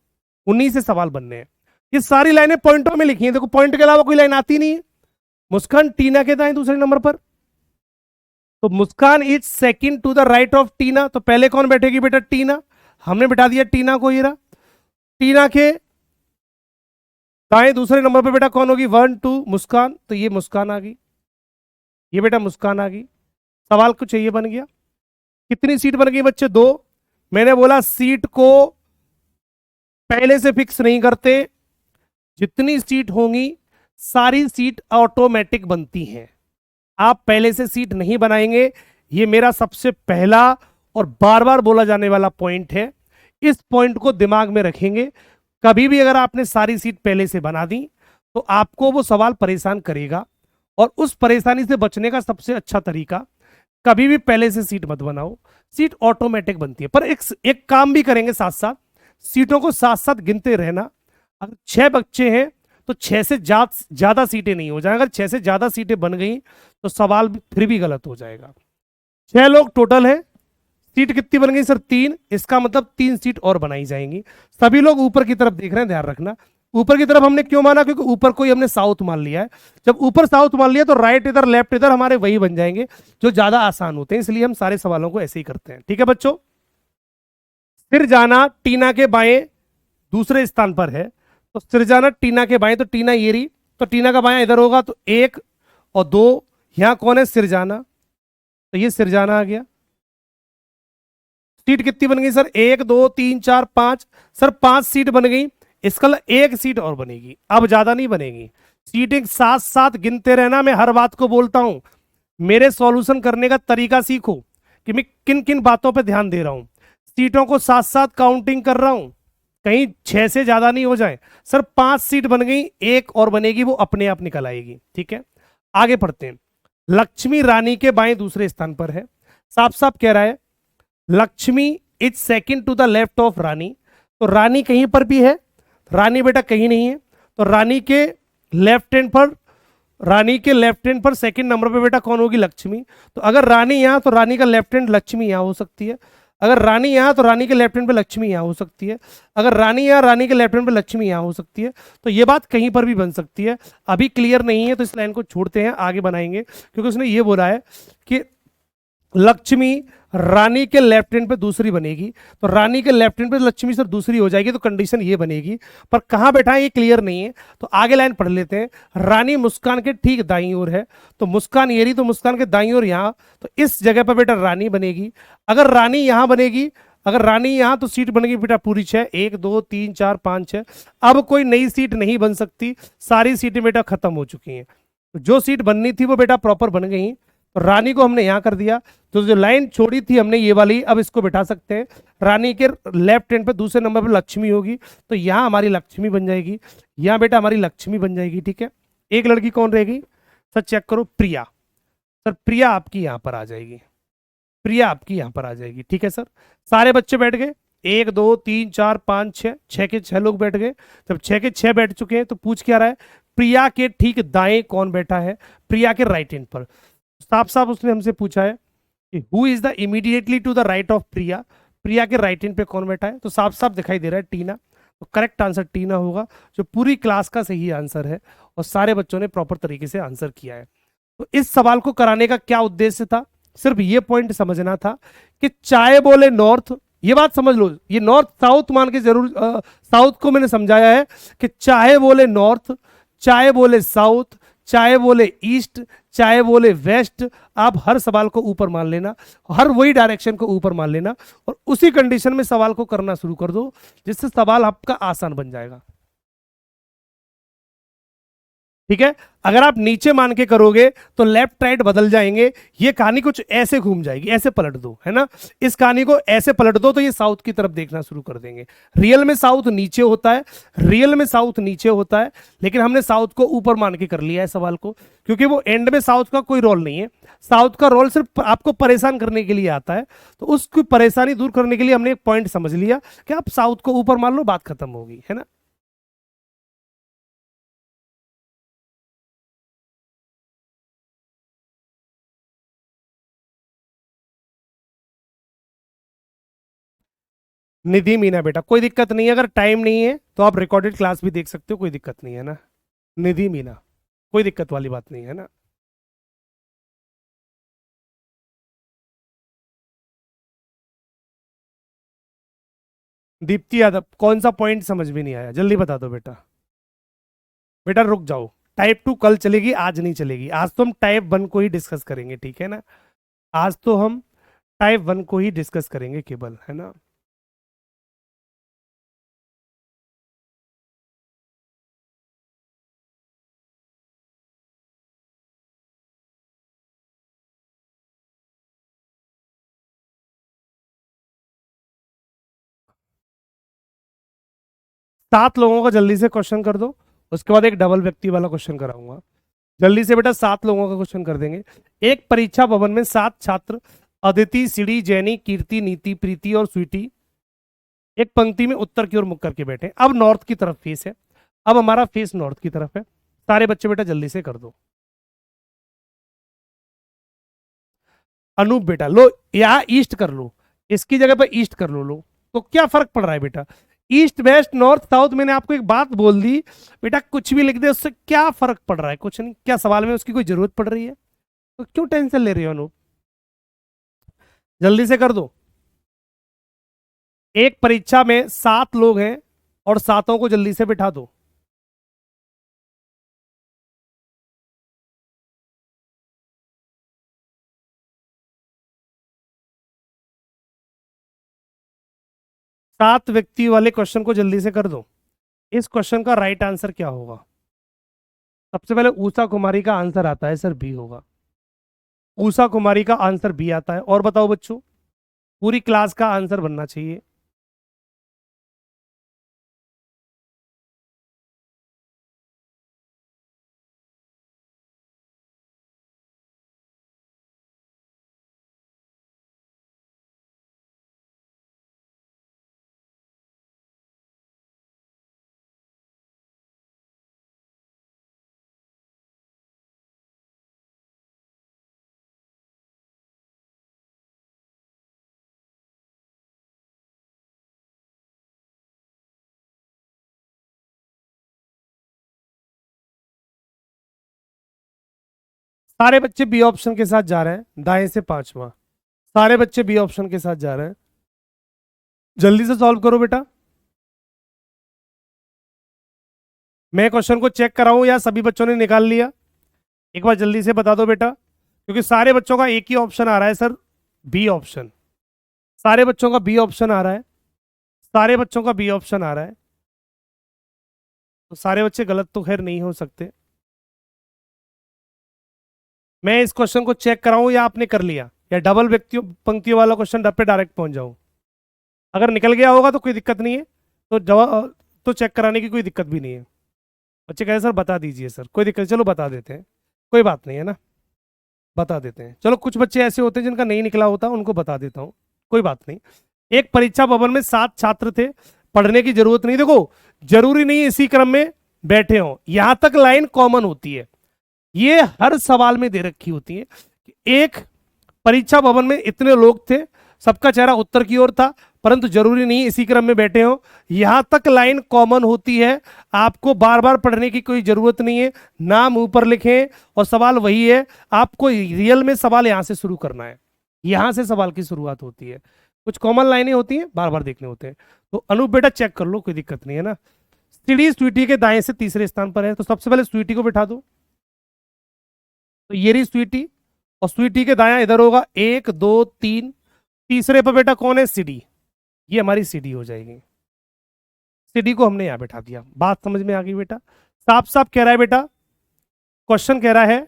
उन्हीं से सवाल बनने हैं। ये सारी लाइनें पॉइंटों में लिखी हैं, देखो पॉइंट के अलावा कोई लाइन आती नहीं है। मुस्कान टीना के दाएं दूसरे नंबर पर, तो Muskaan is second to the right of Tina, तो पहले कौन बैठेगी बेटा, टीना। हमने बिठा दिया टीना को, ये रहा। टीना के दाएं दूसरे नंबर पे बेटा कौन होगी, 1 2 मुस्कान, तो ये मुस्कान आ गई, ये बेटा मुस्कान आ गई। सवाल कुछ ये बन गया। कितनी सीट बन गई बच्चे, 2। मैंने बोला सीट को पहले से फिक्स नहीं करते, जितनी सीट होंगी सारी सीट ऑटोमेटिक बनती हैं, आप पहले से सीट नहीं बनाएंगे। ये मेरा सबसे पहला और बार बार बोला जाने वाला पॉइंट है, इस पॉइंट को दिमाग में रखेंगे। कभी भी अगर आपने सारी सीट पहले से बना दी तो आपको वो सवाल परेशान करेगा, और उस परेशानी से बचने का सबसे अच्छा तरीका, कभी भी पहले से सीट मत बनाओ, सीट ऑटोमेटिक बनती है। पर एक काम भी करेंगे साथ साथ, सीटों को साथ साथ गिनते रहना। अगर 6 बच्चे हैं तो 6 से ज्यादा सीटें नहीं हो जाए, अगर 6 से ज्यादा सीटें बन गई तो सवाल फिर भी गलत हो जाएगा। 6 लोग टोटल है, सीट कितनी बन गई सर? 3। इसका मतलब 3 सीट और बनाई जाएंगी। सभी लोग ऊपर की तरफ देख रहे हैं, ध्यान रखना। ऊपर की तरफ हमने क्यों माना? क्योंकि ऊपर कोई हमने साउथ मान लिया है। जब ऊपर साउथ मान लिया तो राइट इधर लेफ्ट इधर हमारे वही बन जाएंगे जो ज्यादा आसान होते हैं, इसलिए हम सारे सवालों को ऐसे ही करते हैं। ठीक है बच्चों। सिर जाना टीना के बाएं दूसरे स्थान पर है, तो सिर जाना टीना के बाएं, तो टीना ये रही, तो टीना का बायां इधर होगा, तो 1 और 2। यहां कौन है? सिर जाना, तो ये सिर जाना आ गया। सीट कितनी बन गई सर? 1 2 3 4 5। सर 5 सीट बन गई। इसका एक सीट और बनेगी, अब ज्यादा नहीं बनेगी। सीटें साथ साथ गिनते रहना, मैं हर बात को बोलता हूं। मेरे सॉल्यूशन करने का तरीका सीखो कि मैं किन किन बातों पे ध्यान दे रहा हूं। सीटों को साथ साथ काउंटिंग कर रहा हूं, कहीं 6 से ज्यादा नहीं हो जाए। सर 5 सीट बन गई, एक और बनेगी, वो अपने आप निकल आएगी। ठीक है, आगे पढ़ते हैं। लक्ष्मी रानी के बाएं दूसरे स्थान पर है। साफ साफ कह रहा है Lakshmi is second to the left of Rani. तो रानी कहीं पर भी है? रानी बेटा कहीं नहीं है। तो रानी के लेफ्ट हैंड पर, रानी के लेफ्ट हैंड पर सेकंड नंबर पे बेटा कौन होगी? लक्ष्मी। तो अगर रानी यहां, तो रानी का लेफ्ट हैंड लक्ष्मी यहां हो सकती है। अगर रानी यहां, तो रानी के लेफ्ट हैंड पे लक्ष्मी यहां हो सकती है। अगर रानी यहां, रानी के लेफ्ट हैंड पे लक्ष्मी यहां हो सकती है। तो ये बात कहीं पर भी बन सकती है। अभी क्लियर नहीं है तो इस लाइन को छोड़ते हैं, आगे बनाएंगे, क्योंकि उसने ये बोला है कि लक्ष्मी रानी के लेफ्ट हैंड पे दूसरी बनेगी। तो रानी के लेफ्ट हैंड पे लक्ष्मी सर दूसरी हो जाएगी, तो कंडीशन ये बनेगी। पर कहां बैठा है ये क्लियर नहीं है, तो आगे लाइन पढ़ लेते हैं। रानी मुस्कान के ठीक दाईं ओर है, तो मुस्कान ये रही, तो मुस्कान के दाईं ओर यहां, तो इस जगह पर बेटा रानी बनेगी। अगर रानी यहां बनेगी, अगर रानी यहां, तो सीट बनेगी बेटा पूरी 6, 1 2 3 4 5 6। अब कोई नई सीट नहीं बन सकती, सारी सीटें बेटा खत्म हो चुकी हैं। तो जो सीट बननी थी वो बेटा प्रॉपर बन गई। तो रानी को हमने यहां कर दिया, तो जो लाइन छोड़ी थी हमने ये वाली, अब इसको बिठा सकते हैं। रानी के लेफ्ट हैंड पे दूसरे नंबर पे लक्ष्मी होगी, तो यहां हमारी लक्ष्मी बन जाएगी, यहां बेटा हमारी लक्ष्मी बन जाएगी। ठीक है, एक लड़की कौन रहेगी सर? चेक करो, प्रिया। सर प्रिया आपकी यहां पर आ जाएगी, प्रिया आपकी यहां पर आ जाएगी। ठीक है सर, सारे बच्चे बैठ गए, 1 2 3 4 5 6, 6 के 6 लोग बैठ गए। जब 6 के 6 बैठ चुके हैं तो पूछ क्या रहा है? प्रिया के ठीक दाएं कौन बैठा है? प्रिया के राइट हैंड पर। साफ साफ उसने हमसे पूछा है कि who is the immediately to the right of Priya. Priya के राइट हैंड पे कौन बैठा है? तो साफ साफ दिखाई दे रहा है टीना। तो करेक्ट आंसर टीना होगा, जो पूरी क्लास का सही आंसर है, और सारे बच्चों ने प्रॉपर तरीके से आंसर किया है। तो इस सवाल को कराने का क्या उद्देश्य था? सिर्फ ये पॉइंट समझना था कि चाहे बोले नॉर्थ, ये बात समझ लो, ये नॉर्थ साउथ मान के जरूर, साउथ को मैंने समझाया है कि चाहे बोले नॉर्थ, चाहे बोले साउथ, चाहे बोले ईस्ट, चाहे बोले वेस्ट, आप हर सवाल को ऊपर मान लेना, हर वही डायरेक्शन को ऊपर मान लेना, और उसी कंडीशन में सवाल को करना शुरू कर दो, जिससे सवाल आपका आसान बन जाएगा। ठीक है, अगर आप नीचे मान के करोगे तो लेफ्ट राइट बदल जाएंगे, ये कहानी कुछ ऐसे घूम जाएगी, ऐसे पलट दो, है ना। इस कहानी को ऐसे पलट दो तो ये साउथ की तरफ देखना शुरू कर देंगे। रियल में साउथ नीचे होता है, रियल में साउथ नीचे होता है, लेकिन हमने साउथ को ऊपर मान के कर लिया है सवाल को, क्योंकि वो एंड में साउथ का कोई रोल नहीं है। साउथ का रोल सिर्फ आपको परेशान करने के लिए आता है, तो उसकी परेशानी दूर करने के लिए हमने एक पॉइंट समझ लिया कि आप साउथ को ऊपर मान लो, बात खत्म होगी, है ना। निधि मीना बेटा कोई दिक्कत नहीं है, अगर टाइम नहीं है तो आप रिकॉर्डेड क्लास भी देख सकते हो, कोई दिक्कत नहीं है ना। निधि मीना कोई दिक्कत वाली बात नहीं है ना। दीप्ति यादव कौन सा पॉइंट समझ में नहीं आया, जल्दी बता दो बेटा। बेटा रुक जाओ, टाइप 2 कल चलेगी, आज नहीं चलेगी। आज तो हम टाइप 1 को ही डिस्कस करेंगे, ठीक है ना। आज तो हम टाइप 1 को ही डिस्कस करेंगे केवल, है ना। 7 लोगों का जल्दी से क्वेश्चन कर दो, उसके बाद एक डबल व्यक्ति वाला क्वेश्चन कराऊंगा। जल्दी से बेटा 7 लोगों का क्वेश्चन कर देंगे। एक परीक्षा भवन में 7 छात्र, अदिति, सीढ़ी, जैनी, कीर्ति, नीति, प्रीति और स्वीटी, एक पंक्ति में उत्तर की ओर मुख करके बैठे। अब नॉर्थ की तरफ फेस है, अब हमारा फेस नॉर्थ की तरफ है। सारे बच्चे बेटा जल्दी से कर दो। अनूप बेटा लो, यहाँ ईस्ट कर लो, इसकी जगह पर ईस्ट कर लो। तो क्या फर्क पड़ रहा है बेटा? ईस्ट वेस्ट नॉर्थ साउथ, मैंने आपको एक बात बोल दी बेटा, कुछ भी लिख दे उससे क्या फर्क पड़ रहा है? कुछ नहीं। क्या सवाल में उसकी कोई जरूरत पड़ रही है? तो क्यों टेंशन ले रहे हो अनूप? जल्दी से कर दो। एक परीक्षा में 7 लोग हैं और सातों को जल्दी से बिठा दो। सात व्यक्ति वाले क्वेश्चन को जल्दी से कर दो। इस क्वेश्चन का राइट आंसर क्या होगा? सबसे पहले ऊषा कुमारी का आंसर आता है सर, बी होगा। ऊषा कुमारी का आंसर बी आता है। और बताओ बच्चों, पूरी क्लास का आंसर बनना चाहिए। सारे बच्चे बी ऑप्शन के साथ जा रहे हैं, दाएं से पांचवा। सारे बच्चे बी ऑप्शन के साथ जा रहे हैं। जल्दी से सॉल्व करो बेटा। मैं क्वेश्चन को चेक कराऊं या सभी बच्चों ने निकाल लिया? एक बार जल्दी से बता दो बेटा, क्योंकि सारे बच्चों का एक ही ऑप्शन आ रहा है सर, बी ऑप्शन। सारे बच्चों का बी ऑप्शन आ रहा है। सारे बच्चों का बी ऑप्शन आ रहा है। तो सारे बच्चे गलत तो खैर नहीं हो सकते। मैं इस क्वेश्चन को चेक कराऊं या आपने कर लिया, या डबल व्यक्तियों पंक्तियों वाला क्वेश्चन डब पे डायरेक्ट पहुंच जाऊं? अगर निकल गया होगा तो कोई दिक्कत नहीं है, तो जवाब तो चेक कराने की कोई दिक्कत भी नहीं है। बच्चे कहे सर बता दीजिए सर, कोई दिक्कत, चलो बता देते हैं, कोई बात नहीं है ना, बता देते हैं। चलो कुछ बच्चे ऐसे होते हैं जिनका नहीं निकला होता, उनको बता देता हूँ, कोई बात नहीं। एक परीक्षा भवन में 7 छात्र थे, पढ़ने की जरूरत नहीं। देखो, जरूरी नहीं इसी क्रम में बैठे हो, यहां तक लाइन कॉमन होती है, ये हर सवाल में दे रखी होती है। एक परीक्षा भवन में इतने लोग थे, सबका चेहरा उत्तर की ओर था, परंतु जरूरी नहीं इसी क्रम में बैठे हो, यहां तक लाइन कॉमन होती है। आपको बार बार पढ़ने की कोई जरूरत नहीं है, नाम ऊपर लिखें और सवाल वही है। आपको रियल में सवाल यहां से शुरू करना है, यहां से सवाल की शुरुआत होती है। कुछ कॉमन लाइनें होती हैं, बार बार देखने होते हैं। तो अनूप बेटा चेक कर लो, कोई दिक्कत नहीं है ना। सीढ़ी स्वीटी के दाएं से तीसरे स्थान पर है, तो सबसे पहले स्वीटी को बिठा दो। तो ये रही स्वीटी, और स्वीटी के दाया इधर होगा 1 2 3। तीसरे पर बेटा कौन है? सीडी। ये हमारी सीडी हो जाएगी। सीडी को हमने यहां बैठा दिया। बात समझ में आ गई बेटा? साफ साफ कह रहा है बेटा, क्वेश्चन कह रहा है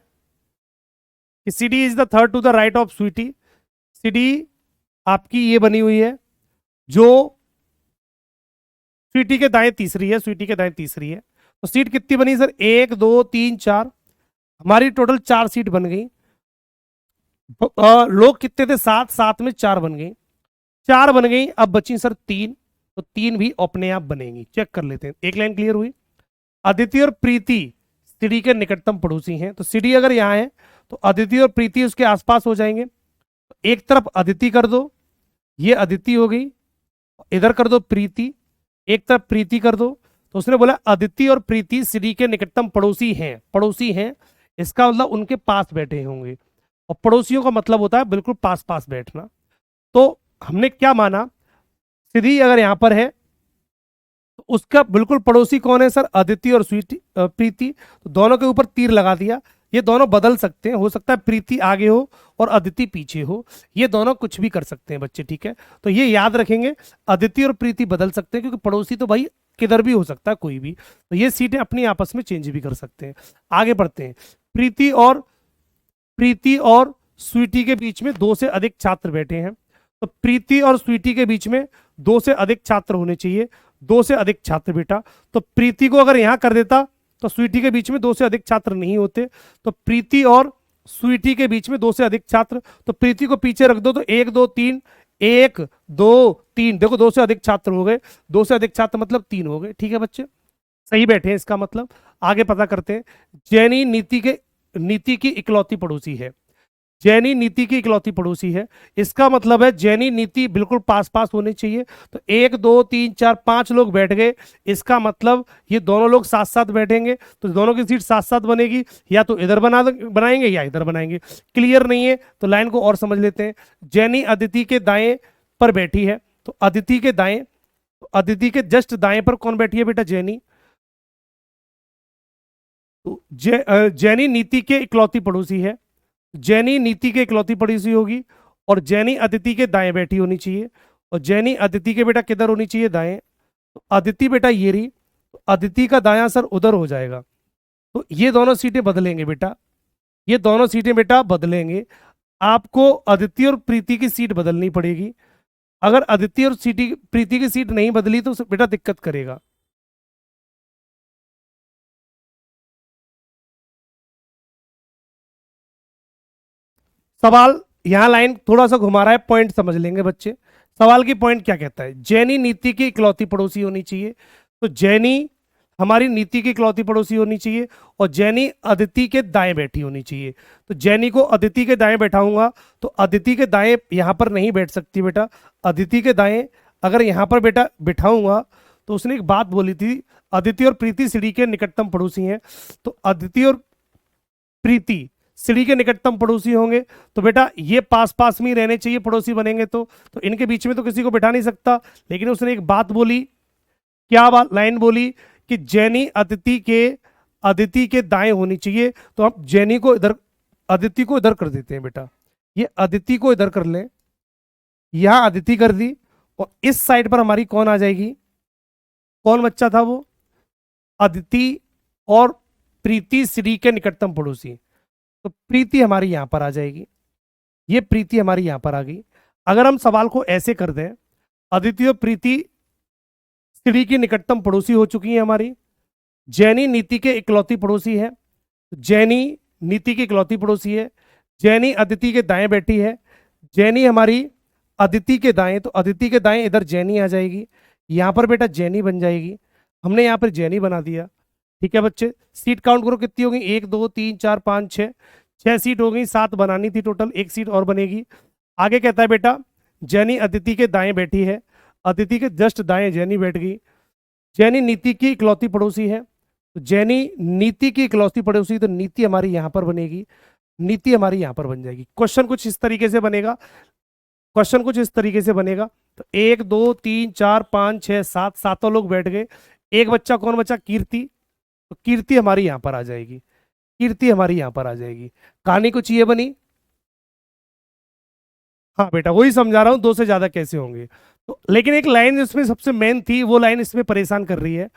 कि CD is the third to the right of Sweety. CD आपकी ये बनी हुई है, जो स्वीटी के दाएं तीसरी है, स्वीटी के दाएं तीसरी है। तो सीट कितनी बनी सर? 1 2 3 4। हमारी टोटल 4 सीट बन गई। लोग कितने थे? 7, 7 में 4 बन गई, 4 बन गई। अब बची सर 3, तो 3 भी अपने आप बनेंगी। चेक कर लेते हैं, एक लाइन क्लियर हुई। अदिति और प्रीति सीढ़ी के निकटतम पड़ोसी हैं, तो सीढ़ी अगर यहां है तो अदिति और प्रीति उसके आसपास हो जाएंगे। तो एक तरफ अदिति कर दो, ये अदिति हो गई, इधर कर दो प्रीति, एक तरफ प्रीति कर दो। तो उसने बोला अदिति और प्रीति सीढ़ी के निकटतम पड़ोसी हैं। पड़ोसी हैं इसका मतलब उनके पास बैठे होंगे, और पड़ोसियों का मतलब होता है बिल्कुल पास पास बैठना। तो हमने क्या माना, सीधी अगर यहां पर है तो उसका बिल्कुल पड़ोसी कौन है सर? अदिति और स्वीटी प्रीति। तो दोनों के ऊपर तीर लगा दिया। ये दोनों बदल सकते हैं, हो सकता है प्रीति आगे हो और अदिति पीछे हो, ये दोनों कुछ भी कर सकते हैं बच्चे, ठीक है? तो ये याद रखेंगे, अदिति और प्रीति बदल सकते हैं, क्योंकि पड़ोसी तो भाई किधर भी हो सकता है, कोई भी। तो ये सीटें अपनी आपस में चेंज भी कर सकते हैं। आगे बढ़ते हैं। प्रीति और स्वीटी के बीच में 2 से अधिक छात्र बैठे हैं। तो प्रीति और स्वीटी के बीच में 2 से अधिक छात्र होने चाहिए, 2 से अधिक छात्र बेटा। तो प्रीति को अगर यहां कर देता तो स्वीटी के बीच में 2 से अधिक छात्र नहीं होते। तो प्रीति और स्वीटी के बीच में 2 से अधिक छात्र, तो प्रीति को पीछे रख दो, तो 1 2 3, 1 2 3, देखो 2 से अधिक छात्र हो गए, 2 से अधिक छात्र मतलब 3 हो गए। ठीक है बच्चे, सही बैठे हैं इसका मतलब। आगे पता करते हैं। जैनी नीति की इकलौती पड़ोसी है। जैनी नीति की इकलौती पड़ोसी है। इसका मतलब है जैनी नीति बिल्कुल पास पास होनी चाहिए। तो 1 2 3 4 5 लोग बैठ गए, इसका मतलब ये दोनों लोग साथ साथ बैठेंगे, तो दोनों की सीट साथ साथ बनेगी। या तो इधर बनाएंगे या इधर बनाएंगे। क्लियर नहीं है तो लाइन को और समझ लेते हैं। जैनी अदिति के दाएं पर बैठी है, तो अदिति के दाएं, तो अदिति के जस्ट दाएं पर कौन बैठी है बेटा? जैनी। तो जैनी नीति के इकलौती पड़ोसी है, जैनी नीति के इकलौती पड़ोसी होगी, और जैनी अदिति के दाएं बैठी होनी चाहिए। और जैनी अदिति के बेटा किधर होनी चाहिए? दाएं। तो अदिति बेटा ये रही, तो अदिति का दायां सर उधर हो जाएगा। तो ये दोनों सीटें बदलेंगे बेटा, ये दोनों सीटें बेटा बदलेंगे। आपको अदिति और प्रीति की सीट बदलनी पड़ेगी। अगर अदिति और सीटी प्रीति की सीट नहीं बदली तो बेटा दिक्कत करेगा। सवाल यहां लाइन थोड़ा सा घुमा रहा है, पॉइंट समझ लेंगे बच्चे। सवाल की पॉइंट क्या कहता है? जैनी नीति की इकलौती पड़ोसी होनी चाहिए, तो जैनी हमारी नीति की इकलौती पड़ोसी होनी चाहिए, और जैनी अदिति के दाएं बैठी होनी चाहिए। तो जैनी को अदिति के दाएं बैठाऊंगा, तो अदिति के दाएं यहां पर नहीं बैठ सकती बेटा। अदिति के दाएं अगर यहां पर बेटा बिठाऊंगा, तो उसने एक बात बोली थी, अदिति और प्रीति सीढ़ी के निकटतम पड़ोसी हैं। तो अदिति और प्रीति सीढ़ी के निकटतम पड़ोसी होंगे, तो बेटा ये पास पास में ही रहने चाहिए पड़ोसी बनेंगे। तो इनके बीच में तो किसी को बिठा नहीं सकता। लेकिन उसने एक बात बोली, क्या बात लाइन बोली? कि जैनी अदिति के दाएं होनी चाहिए। तो हम जैनी को इधर, अदिति को इधर कर देते हैं बेटा। ये अदिति को इधर कर लें, यहां अदिति कर दी, और इस साइड पर हमारी कौन आ जाएगी? कौन बच्चा था वो? अदिति और प्रीति सीढ़ी के निकटतम पड़ोसी। तो प्रीति हमारी यहां पर आ जाएगी, ये प्रीति हमारी यहां पर आ गई। अगर हम सवाल को ऐसे कर दें, अदिति और प्रीति सीढ़ी की निकटतम पड़ोसी हो चुकी है हमारी, जैनी नीति के इकलौती पड़ोसी है, जैनी नीति की इकलौती पड़ोसी है, जैनी अदिति के दाएं बैठी है, जैनी हमारी अदिति के दाएं, तो अदिति के दाएं इधर जैनी आ जाएगी, यहां पर बेटा जैनी बन जाएगी। हमने यहां पर जैनी बना दिया। ठीक है बच्चे, सीट काउंट करो कितनी होगी? 1 2 3 4 5 6, 6 सीट हो गई, 7 बनानी थी टोटल, एक सीट और बनेगी। आगे कहता है बेटा जैनी अदिति के दाएं बैठी है, अदिति के जस्ट दाएं जैनी बैठ गई। जैनी नीति की इकलौती पड़ोसी है, तो जैनी नीति की इकलौती पड़ोसी, तो नीति हमारी यहां पर बनेगी, नीति हमारी यहां पर बन जाएगी। क्वेश्चन कुछ इस तरीके से बनेगा, क्वेश्चन कुछ इस तरीके से बनेगा। तो 1 2 3 4 5 6 7, सातों लोग बैठ गए। एक बच्चा कौन बचा? कीर्ति। तो कीर्ति हमारी यहां पर आ जाएगी, कीर्ति हमारी यहां पर आ जाएगी। कहानी कुछ ये बनी। हाँ बेटा वही समझा रहा हूं, दो से ज्यादा कैसे होंगे। तो लेकिन एक लाइन इसमें सबसे मेन थी, वो लाइन इसमें परेशान कर रही है।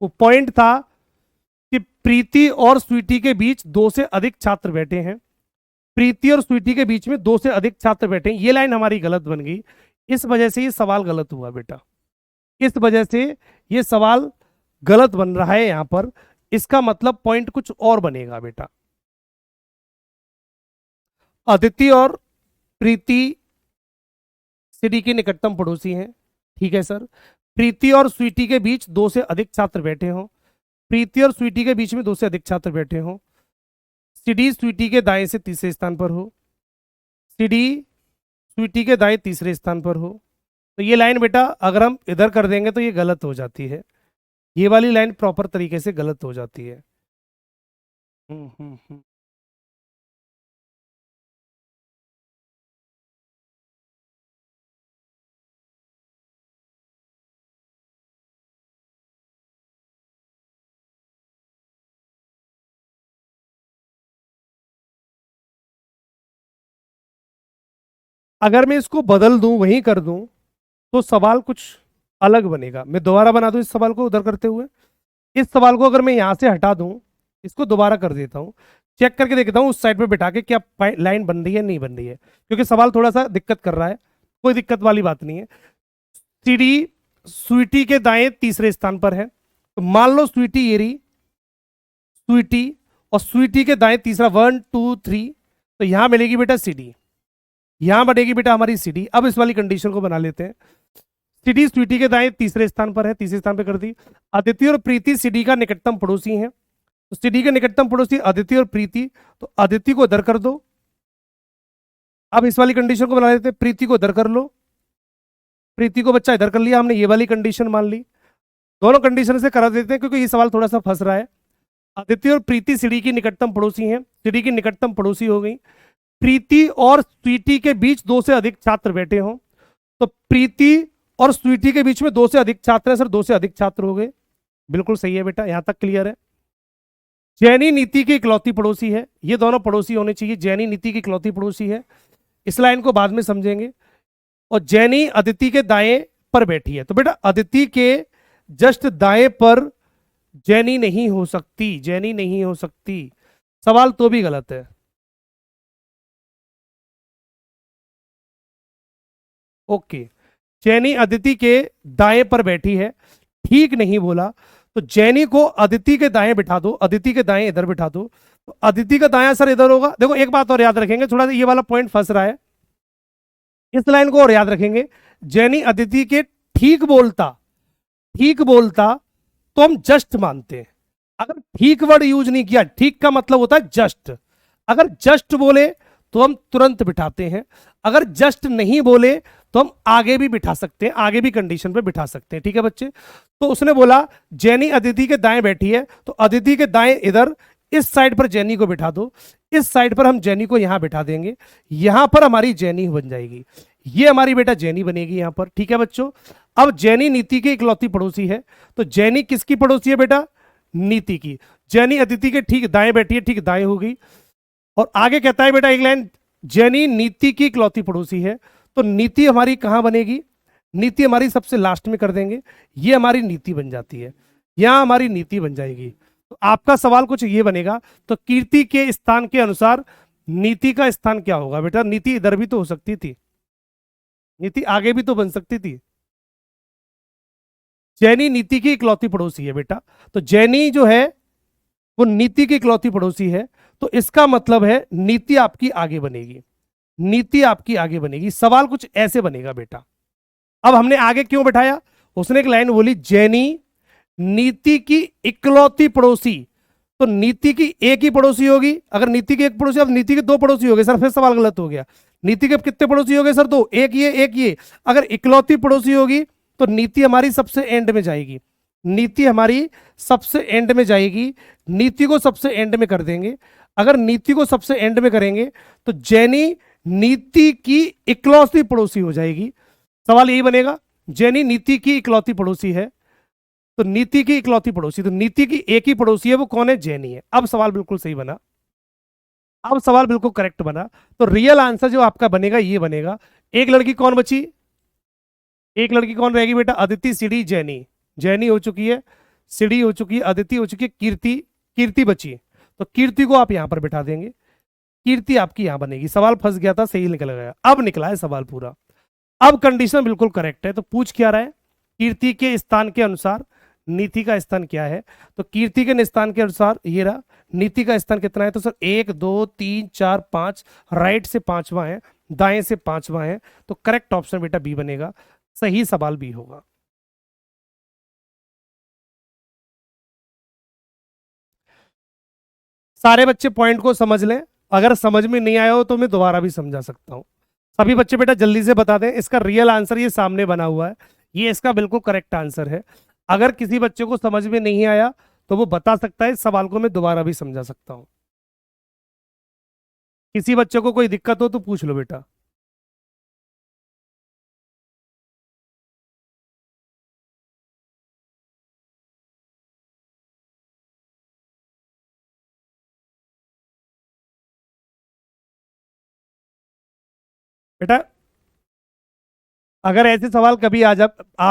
वो पॉइंट था कि प्रीति और स्वीटी के बीच 2 से अधिक छात्र बैठे हैं, प्रीति और स्वीटी के बीच में 2 से अधिक छात्र बैठे हैं। ये लाइन हमारी गलत बन गई, इस वजह से ये सवाल गलत हुआ बेटा, इस वजह से ये सवाल गलत बन रहा है यहां पर। इसका मतलब पॉइंट कुछ और बनेगा बेटा। अदिति और प्रीति सीढ़ी के निकटतम पड़ोसी हैं, ठीक है सर। प्रीति और स्वीटी के बीच 2 से अधिक छात्र बैठे हों, प्रीति और स्वीटी के बीच में 2 से अधिक छात्र बैठे हों, सीढ़ी स्वीटी के दाएं से तीसरे स्थान पर हो, सीढ़ी स्वीटी के दाएं तीसरे स्थान पर हो। तो ये लाइन बेटा अगर हम इधर कर देंगे तो ये गलत हो जाती है, ये वाली लाइन प्रॉपर तरीके से गलत हो जाती है। हम्म। अगर मैं इसको बदल दूं, वहीं कर दूं, तो सवाल कुछ अलग बनेगा। मैं दोबारा बना दूं इस सवाल को उधर करते हुए। इस सवाल को अगर मैं यहां से हटा दूं, इसको दोबारा कर देता हूं, चेक करके देखता हूं उस साइड पे बिठा के क्या लाइन बन रही है नहीं बन रही है, क्योंकि सवाल थोड़ा सा दिक्कत कर रहा है। कोई दिक्कत वाली बात नहीं है। सीढ़ी स्वीटी के दाएं तीसरे स्थान पर है, तो मान लो स्वीटी ये रही, स्वीटी, और स्वीटी के दाएं तीसरा 1 2 3, तो यहां मिलेगी बेटा सीडी, यहां बढ़ेगी बेटा हमारी सीडी। अब इस वाली कंडीशन को बना लेते हैं। सीडी स्वीटी के दाएं तीसरे स्थान पर है, तीसरे स्थान पर कर दी। अदिति और प्रीति सीडी का निकटतम पड़ोसी हैं, तो सीडी के निकटतम पड़ोसी अदिति और प्रीति, तो अदिति को इधर कर दो, अब इस वाली कंडीशन को बना लेते हैं, प्रीति को इधर कर लो, प्रीति को बच्चा इधर कर लिया हमने, ये वाली कंडीशन मान ली। दोनों कंडीशन से करा देते हैं क्योंकि ये सवाल थोड़ा सा फंस रहा है। आदित्य और प्रीति सीढ़ी की निकटतम पड़ोसी हैं, सीढ़ी की निकटतम पड़ोसी हो गई। प्रीति और स्वीटी के बीच दो से अधिक छात्र बैठे हों, तो प्रीति और स्वीटी के बीच में दो से अधिक छात्र हैं सर, दो से अधिक छात्र हो गए। बिल्कुल सही है बेटा, यहां तक क्लियर है। जैनी नीति की इकलौती पड़ोसी है, ये दोनों पड़ोसी होने चाहिए, जैनी नीति की इकलौती पड़ोसी है, इस लाइन को बाद में समझेंगे। और जैनी अदिति के दाएं पर बैठी है, तो बेटा अदिति के जस्ट दाएं पर जैनी नहीं हो सकती, जैनी नहीं हो सकती, सवाल तो भी गलत है। ओके, जैनी अदिति के दाएं पर बैठी है, ठीक नहीं बोला, तो जैनी को अदिति के दाएं बिठा दो, अदिति के दाएं इधर बिठा दो, तो अदिति का दायां सर इधर होगा। देखो एक बात और याद रखेंगे, थोड़ा सा ये वाला पॉइंट फंस रहा है, इस लाइन को और याद रखेंगे। जैनी अदिति के ठीक बोलता, ठीक बोलता तो हम जस्ट मानते हैं। अगर ठीक वर्ड यूज नहीं किया, ठीक का मतलब होता है जस्ट, अगर जस्ट बोले तो हम तुरंत बिठाते हैं, अगर जस्ट नहीं बोले तो हम आगे भी बिठा सकते हैं, आगे भी कंडीशन पे बिठा सकते हैं। ठीक है बच्चे, तो उसने बोला जैनी अदिति के दाएं बैठी है, तो अदिति के दाएं इधर, इस साइड पर जैनी को बिठा दो, इस साइड पर हम जैनी को यहां बिठा देंगे, यहां पर हमारी जैनी बन जाएगी, ये हमारी बेटा जैनी बनेगी यहां पर। ठीक है बच्चों, अब जैनी नीति की इकलौती पड़ोसी है, तो जैनी किसकी पड़ोसी है बेटा, नीति की। जैनी अदिति के ठीक दाएं बैठी है, ठीक दाएं होगी। और आगे कहता है बेटा एक लाइन, जैनी नीति की इकलौती पड़ोसी है, तो नीति हमारी कहां बनेगी, नीति हमारी सबसे लास्ट में कर देंगे, ये हमारी नीति बन जाती है, यहां हमारी नीति बन जाएगी। तो आपका सवाल कुछ ये बनेगा, तो कीर्ति के स्थान के अनुसार नीति का स्थान क्या होगा बेटा, नीति इधर भी तो हो सकती थी, नीति आगे भी तो बन सकती थी। जैनी नीति की इकलौती पड़ोसी है बेटा, तो जैनी जो है वो नीति की इकलौती पड़ोसी है, तो इसका मतलब है नीति आपकी आगे बनेगी, नीति आपकी आगे बनेगी। सवाल कुछ ऐसे बनेगा बेटा। अब हमने आगे क्यों बैठाया, उसने एक लाइन बोली जैनी नीति की इकलौती पड़ोसी, तो नीति की एक ही पड़ोसी होगी, अगर नीति की एक पड़ोसी, अब नीति के दो पड़ोसी हो गए सर, फिर सवाल गलत हो गया। नीति के कितने पड़ोसी हो गए सर, दो, एक ये एक ये। अगर इकलौती पड़ोसी होगी तो नीति हमारी सबसे एंड में जाएगी, नीति हमारी सबसे एंड में जाएगी, नीति को सबसे एंड में कर देंगे। अगर नीति को सबसे एंड में करेंगे तो जैनी नीति की इकलौती पड़ोसी हो जाएगी। सवाल यही बनेगा, जैनी नीति की इकलौती पड़ोसी है, तो नीति की इकलौती पड़ोसी, तो नीति की एक ही पड़ोसी है, वो कौन है, जैनी है। अब सवाल बिल्कुल सही बना, अब सवाल बिल्कुल करेक्ट बना। तो रियल आंसर जो आपका बनेगा ये बनेगा। एक लड़की कौन बची, एक लड़की कौन रहेगी बेटा, अदिति, सीढ़ी, जैनी। जैनी हो चुकी है, सीढ़ी हो चुकी है, अदिति हो चुकी है, कीर्ति, कीर्ति बची, तो कीर्ति को आप यहां पर बिठा देंगे, कीर्ति आपकी यहां बनेगी। सवाल फंस गया था, सही निकल गया, अब निकला है सवाल पूरा। अब कंडीशन बिल्कुल करेक्ट है, तो पूछ क्या रहा है, कीर्ति के स्थान के अनुसार नीति का स्थान क्या है, तो कीर्ति के स्थान के अनुसार ये रहा, नीति का स्थान कितना है, तो सर 1 2 3 4 5, राइट से पांचवा है, दाएं से पांचवा है, तो करेक्ट ऑप्शन बेटा बी बनेगा, सही सवाल बी होगा। सारे बच्चे पॉइंट को समझ लें, अगर समझ में नहीं आया हो तो मैं दोबारा भी समझा सकता हूं। सभी बच्चे बेटा जल्दी से बता दें, इसका रियल आंसर ये सामने बना हुआ है, ये इसका बिल्कुल करेक्ट आंसर है। अगर किसी बच्चे को समझ में नहीं आया तो वो बता सकता है, इस सवाल को मैं दोबारा भी समझा सकता हूं। किसी बच्चे को कोई दिक्कत हो तो पूछ लो बेटा। बेटा अगर ऐसे सवाल कभी आ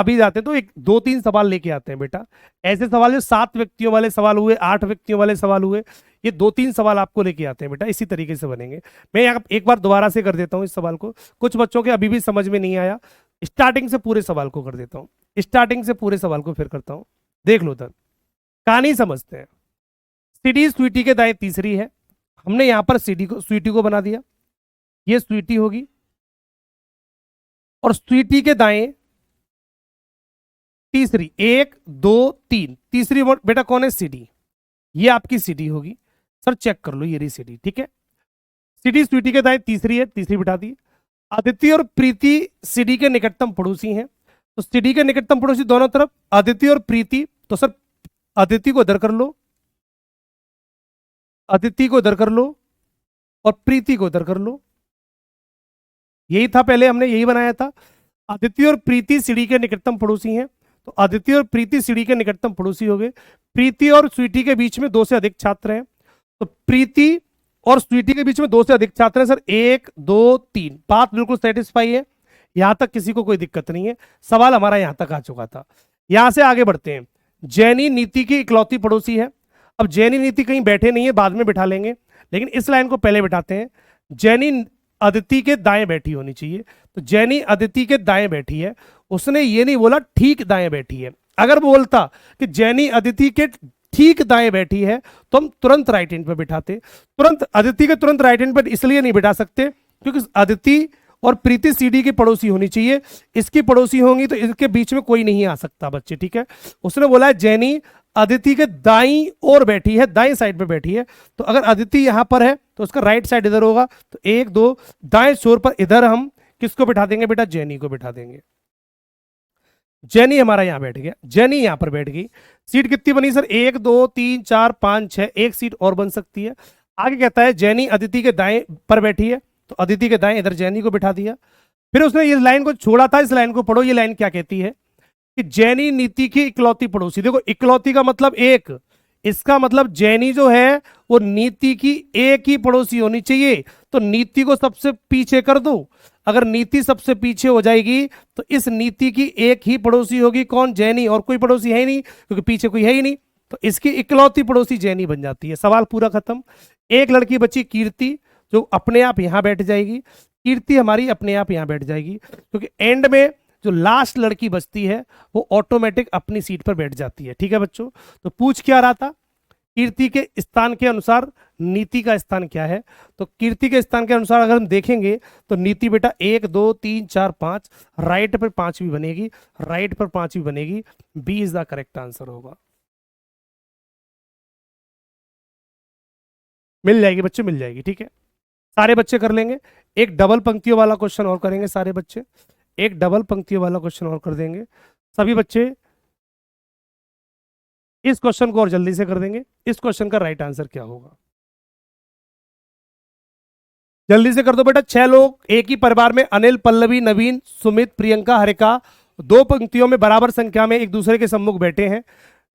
भी जाते हैं तो एक दो तीन सवाल लेके आते हैं बेटा। ऐसे सवाल जो 7 व्यक्तियों वाले सवाल हुए, 8 व्यक्तियों वाले सवाल हुए, ये दो तीन सवाल आपको लेके आते हैं बेटा, इसी तरीके से बनेंगे। मैं यहाँ एक बार दोबारा से कर देता हूँ इस सवाल को, कुछ बच्चों के अभी भी समझ में नहीं आया, स्टार्टिंग से पूरे सवाल को कर देता हूँ, स्टार्टिंग से पूरे सवाल को फिर करता हूँ, देख लो उधर, कहानी समझते हैं। सीडी स्वीटी के दाएं तीसरी है, हमने यहाँ पर स्वीटी को बना दिया, ये स्वीटी होगी, और स्वीटी के दाएं तीसरी, 1 2 3, तीसरी बेटा कौन है, सीडी, ये आपकी सीडी होगी। सर चेक कर लो, ये रही सीडी, ठीक है। सीडी स्वीटी के दाएं तीसरी है, तीसरी बिठा दी। अदिति और प्रीति सीडी के निकटतम पड़ोसी हैं, तो सीडी के निकटतम पड़ोसी दोनों तरफ अदिति और प्रीति, तो सर अदिति को इधर कर लो, अदिति को इधर कर लो और प्रीति को इधर कर लो। यही था पहले, हमने यही बनाया था। अदिति और प्रीति सीडी के निकटतम पड़ोसी हैं, तो अदिति और प्रीति सीडी के निकटतम पड़ोसी हो गए। प्रीति और स्वीटी के बीच में 2 से अधिक छात्र हैं, तो प्रीति और स्वीटी के बीच में 2 से अधिक छात्र हैं सर, 1 2 3। बात बिल्कुल सेटिस्फाई है, यहां तक किसी को कोई दिक्कत नहीं है। सवाल हमारा यहां तक आ चुका था। यहां से आगे बढ़ते हैं। जैनी नीति की इकलौती पड़ोसी है। अब जैनी नीति कहीं बैठे नहीं है, बाद में बिठा लेंगे, लेकिन इस लाइन को पहले बिठाते हैं। जैनी अदिति के दाएं बैठी होनी चाहिए, तो जैनी अदिति के दाएं बैठी है। उसने ये नहीं बोला ठीक दाएं बैठी है। अगर बोलता कि जैनी अदिति के ठीक दाएं बैठी है तो हम तुरंत राइट हैंड पे बिठाते। तुरंत अदिति के तुरंत राइट हैंड पे इसलिए नहीं बिठा सकते क्योंकि अदिति और प्रीति सीडी की पड़ोसी होनी चाहिए, इसकी पड़ोसी होंगी तो इनके बीच में कोई नहीं आ सकता बच्चे, ठीक है। उसने बोला है जैनी अदिति के दाईं ओर बैठी है, दाईं साइड पे बैठी है, तो अगर अदिति यहां पर है तो उसका राइट साइड इधर होगा, तो 1 2 दाएं छोर पर इधर हम किसको बिठा देंगे बेटा, जैनी को बिठा देंगे। जैनी हमारा यहां बैठ गया, जैनी यहां पर बैठ गई। सीट कितनी बनी सर, 1 2 3 4 5 6, एक सीट और बन सकती है। आगे कहता है जैनी अदिति के दाएं पर बैठी है, तो अदिति के दाएं इधर जैनी को बिठा दिया। फिर उसने ये लाइन को छोड़ा था, इस लाइन को पढ़ो। ये लाइन क्या कहती है कि जैनी नीति की इकलौती पड़ोसी। देखो इकलौती का मतलब एक, इसका मतलब जैनी जो है वो नीति की एक ही पड़ोसी होनी चाहिए, तो नीति को सबसे पीछे कर दो। अगर नीति सबसे पीछे हो जाएगी तो इस नीति की एक ही पड़ोसी होगी, कौन, जैनी, और कोई पड़ोसी है ही नहीं क्योंकि पीछे कोई है ही नहीं, तो इसकी इकलौती पड़ोसी जैनी बन जाती है। सवाल पूरा खत्म। एक लड़की बची कीर्ति, जो अपने आप यहां बैठ जाएगी। कीर्ति हमारी अपने आप यहां बैठ जाएगी क्योंकि एंड में जो लास्ट लड़की बचती है वो ऑटोमेटिक अपनी सीट पर बैठ जाती है, ठीक है बच्चों। तो पूछ क्या रहा था, कीर्ति के स्थान के अनुसार नीति का स्थान क्या है। तो कीर्ति के स्थान के अनुसार अगर हम देखेंगे तो नीति बेटा 1 2 3 4 5, राइट पर 5 भी बनेगी, राइट पर 5 भी बनेगी। B is the correct answer होगा। मिल जाएगी बच्चे, मिल जाएगी, ठीक है। सारे बच्चे कर लेंगे। एक डबल पंक्तियों वाला क्वेश्चन और करेंगे सारे बच्चे, एक डबल पंक्तियों वाला क्वेश्चन और कर देंगे सभी बच्चे। इस क्वेश्चन को और जल्दी से कर देंगे। इस क्वेश्चन का राइट आंसर क्या होगा, जल्दी से कर दो बेटा। 6 लोग एक ही परिवार में, अनिल, पल्लवी, नवीन, सुमित, प्रियंका, हरिका, 2 पंक्तियों में बराबर संख्या में एक दूसरे के सम्मुख बैठे हैं।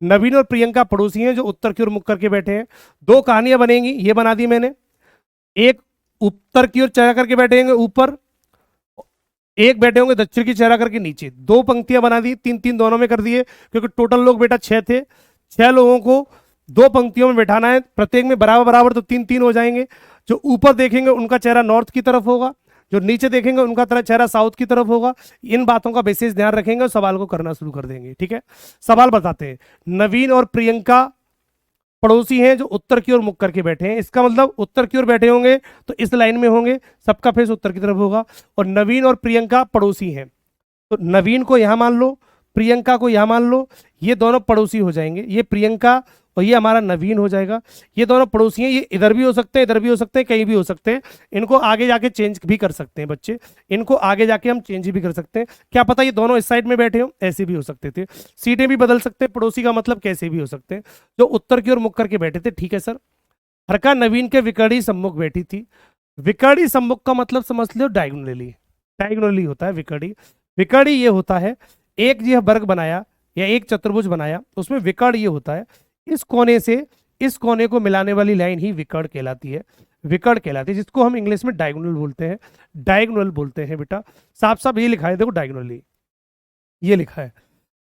नवीन और प्रियंका पड़ोसी हैं जो उत्तर की ओर मुख करके बैठे हैं। 2 कहानियां बनेंगी, ये बना दी मैंने। एक उत्तर की ओर चेहरा करके बैठेंगे ऊपर, एक बैठे होंगे दक्षिण की चेहरा करके नीचे। 2 पंक्तियां बना दी, 3 3 दोनों में कर दिए क्योंकि टोटल लोग बेटा 6 थे। 6 लोगों को 2 पंक्तियों में बैठाना है, प्रत्येक में बराबर बराबर, तो 3 3 हो जाएंगे। जो ऊपर देखेंगे उनका चेहरा नॉर्थ की तरफ होगा, जो नीचे देखेंगे उनका चेहरा साउथ की तरफ होगा। इन बातों का विशेष ध्यान रखेंगे और सवाल को करना शुरू कर देंगे, ठीक है। सवाल बताते हैं। नवीन और प्रियंका पड़ोसी हैं जो उत्तर की ओर मुख करके बैठे हैं, इसका मतलब उत्तर की ओर बैठे होंगे तो इस लाइन में होंगे, सबका फेस उत्तर की तरफ होगा। और नवीन और प्रियंका पड़ोसी हैं, तो नवीन को यहां मान लो, प्रियंका को यहां मान लो, ये दोनों पड़ोसी हो जाएंगे। ये प्रियंका और ये हमारा नवीन हो जाएगा। ये दोनों पड़ोसी हैं, ये इधर भी हो सकते हैं, इधर भी हो सकते हैं, कहीं भी हो सकते हैं। इनको आगे जाके चेंज भी कर सकते हैं बच्चे, इनको आगे जाके हम चेंज भी कर सकते हैं। क्या पता ये दोनों इस साइड में बैठे हो, ऐसे भी हो सकते थे। सीटें भी बदल सकते हैं, पड़ोसी का मतलब कैसे भी हो सकते हैं। जो उत्तर की ओर मुख करके बैठे थे, ठीक है सर। हरका नवीन के विकर्णी सम्मुख बैठी थी। विकर्णी सम्मुख का मतलब समझ लो डायगोनली, डायगोनली होता है विकर्णी। विकर्णी ये होता है, एक यह वर्ग बनाया या एक चतुर्भुज बनाया, उसमें विकर्ण ये होता है, इस कोने से इस कोने को मिलाने वाली लाइन ही विकर्ण कहलाती है, विकर्ण कहलाती है, जिसको हम इंग्लिश में डायगोनल बोलते हैं, डायगोनल बोलते हैं बेटा। साफ साफ ये लिखा है, देखो डायगोनली ये लिखा है।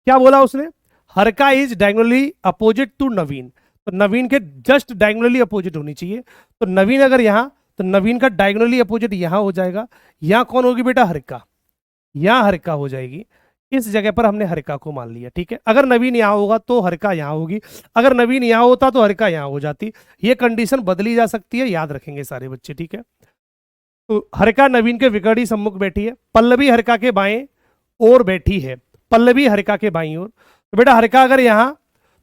क्या बोला उसने, हरका इज डायगोनली अपोजिट टू नवीन, तो नवीन के जस्ट डायगोनली अपोजिट होनी चाहिए। तो नवीन अगर यहाँ, तो नवीन का डायगोनली अपोजिट यहाँ हो जाएगा। यहाँ कौन होगी बेटा, हरका, यहाँ हरका हो जाएगी। इस जगह पर हमने हरका को मान लिया, ठीक है। अगर नवीन यहाँ होगा तो हरका यहाँ होगी, अगर नवीन यहाँ होता तो हरका यहाँ हो जाती। ये कंडीशन बदली जा सकती है, याद रखेंगे सारे बच्चे, ठीक है। तो हरका नवीन के विकर्णी सम्मुख बैठी है, पल्लवी हरका के बाएं ओर बैठी है, पल्लवी हरका के बाईं ओर। तो बेटा हरका अगर यहाँ,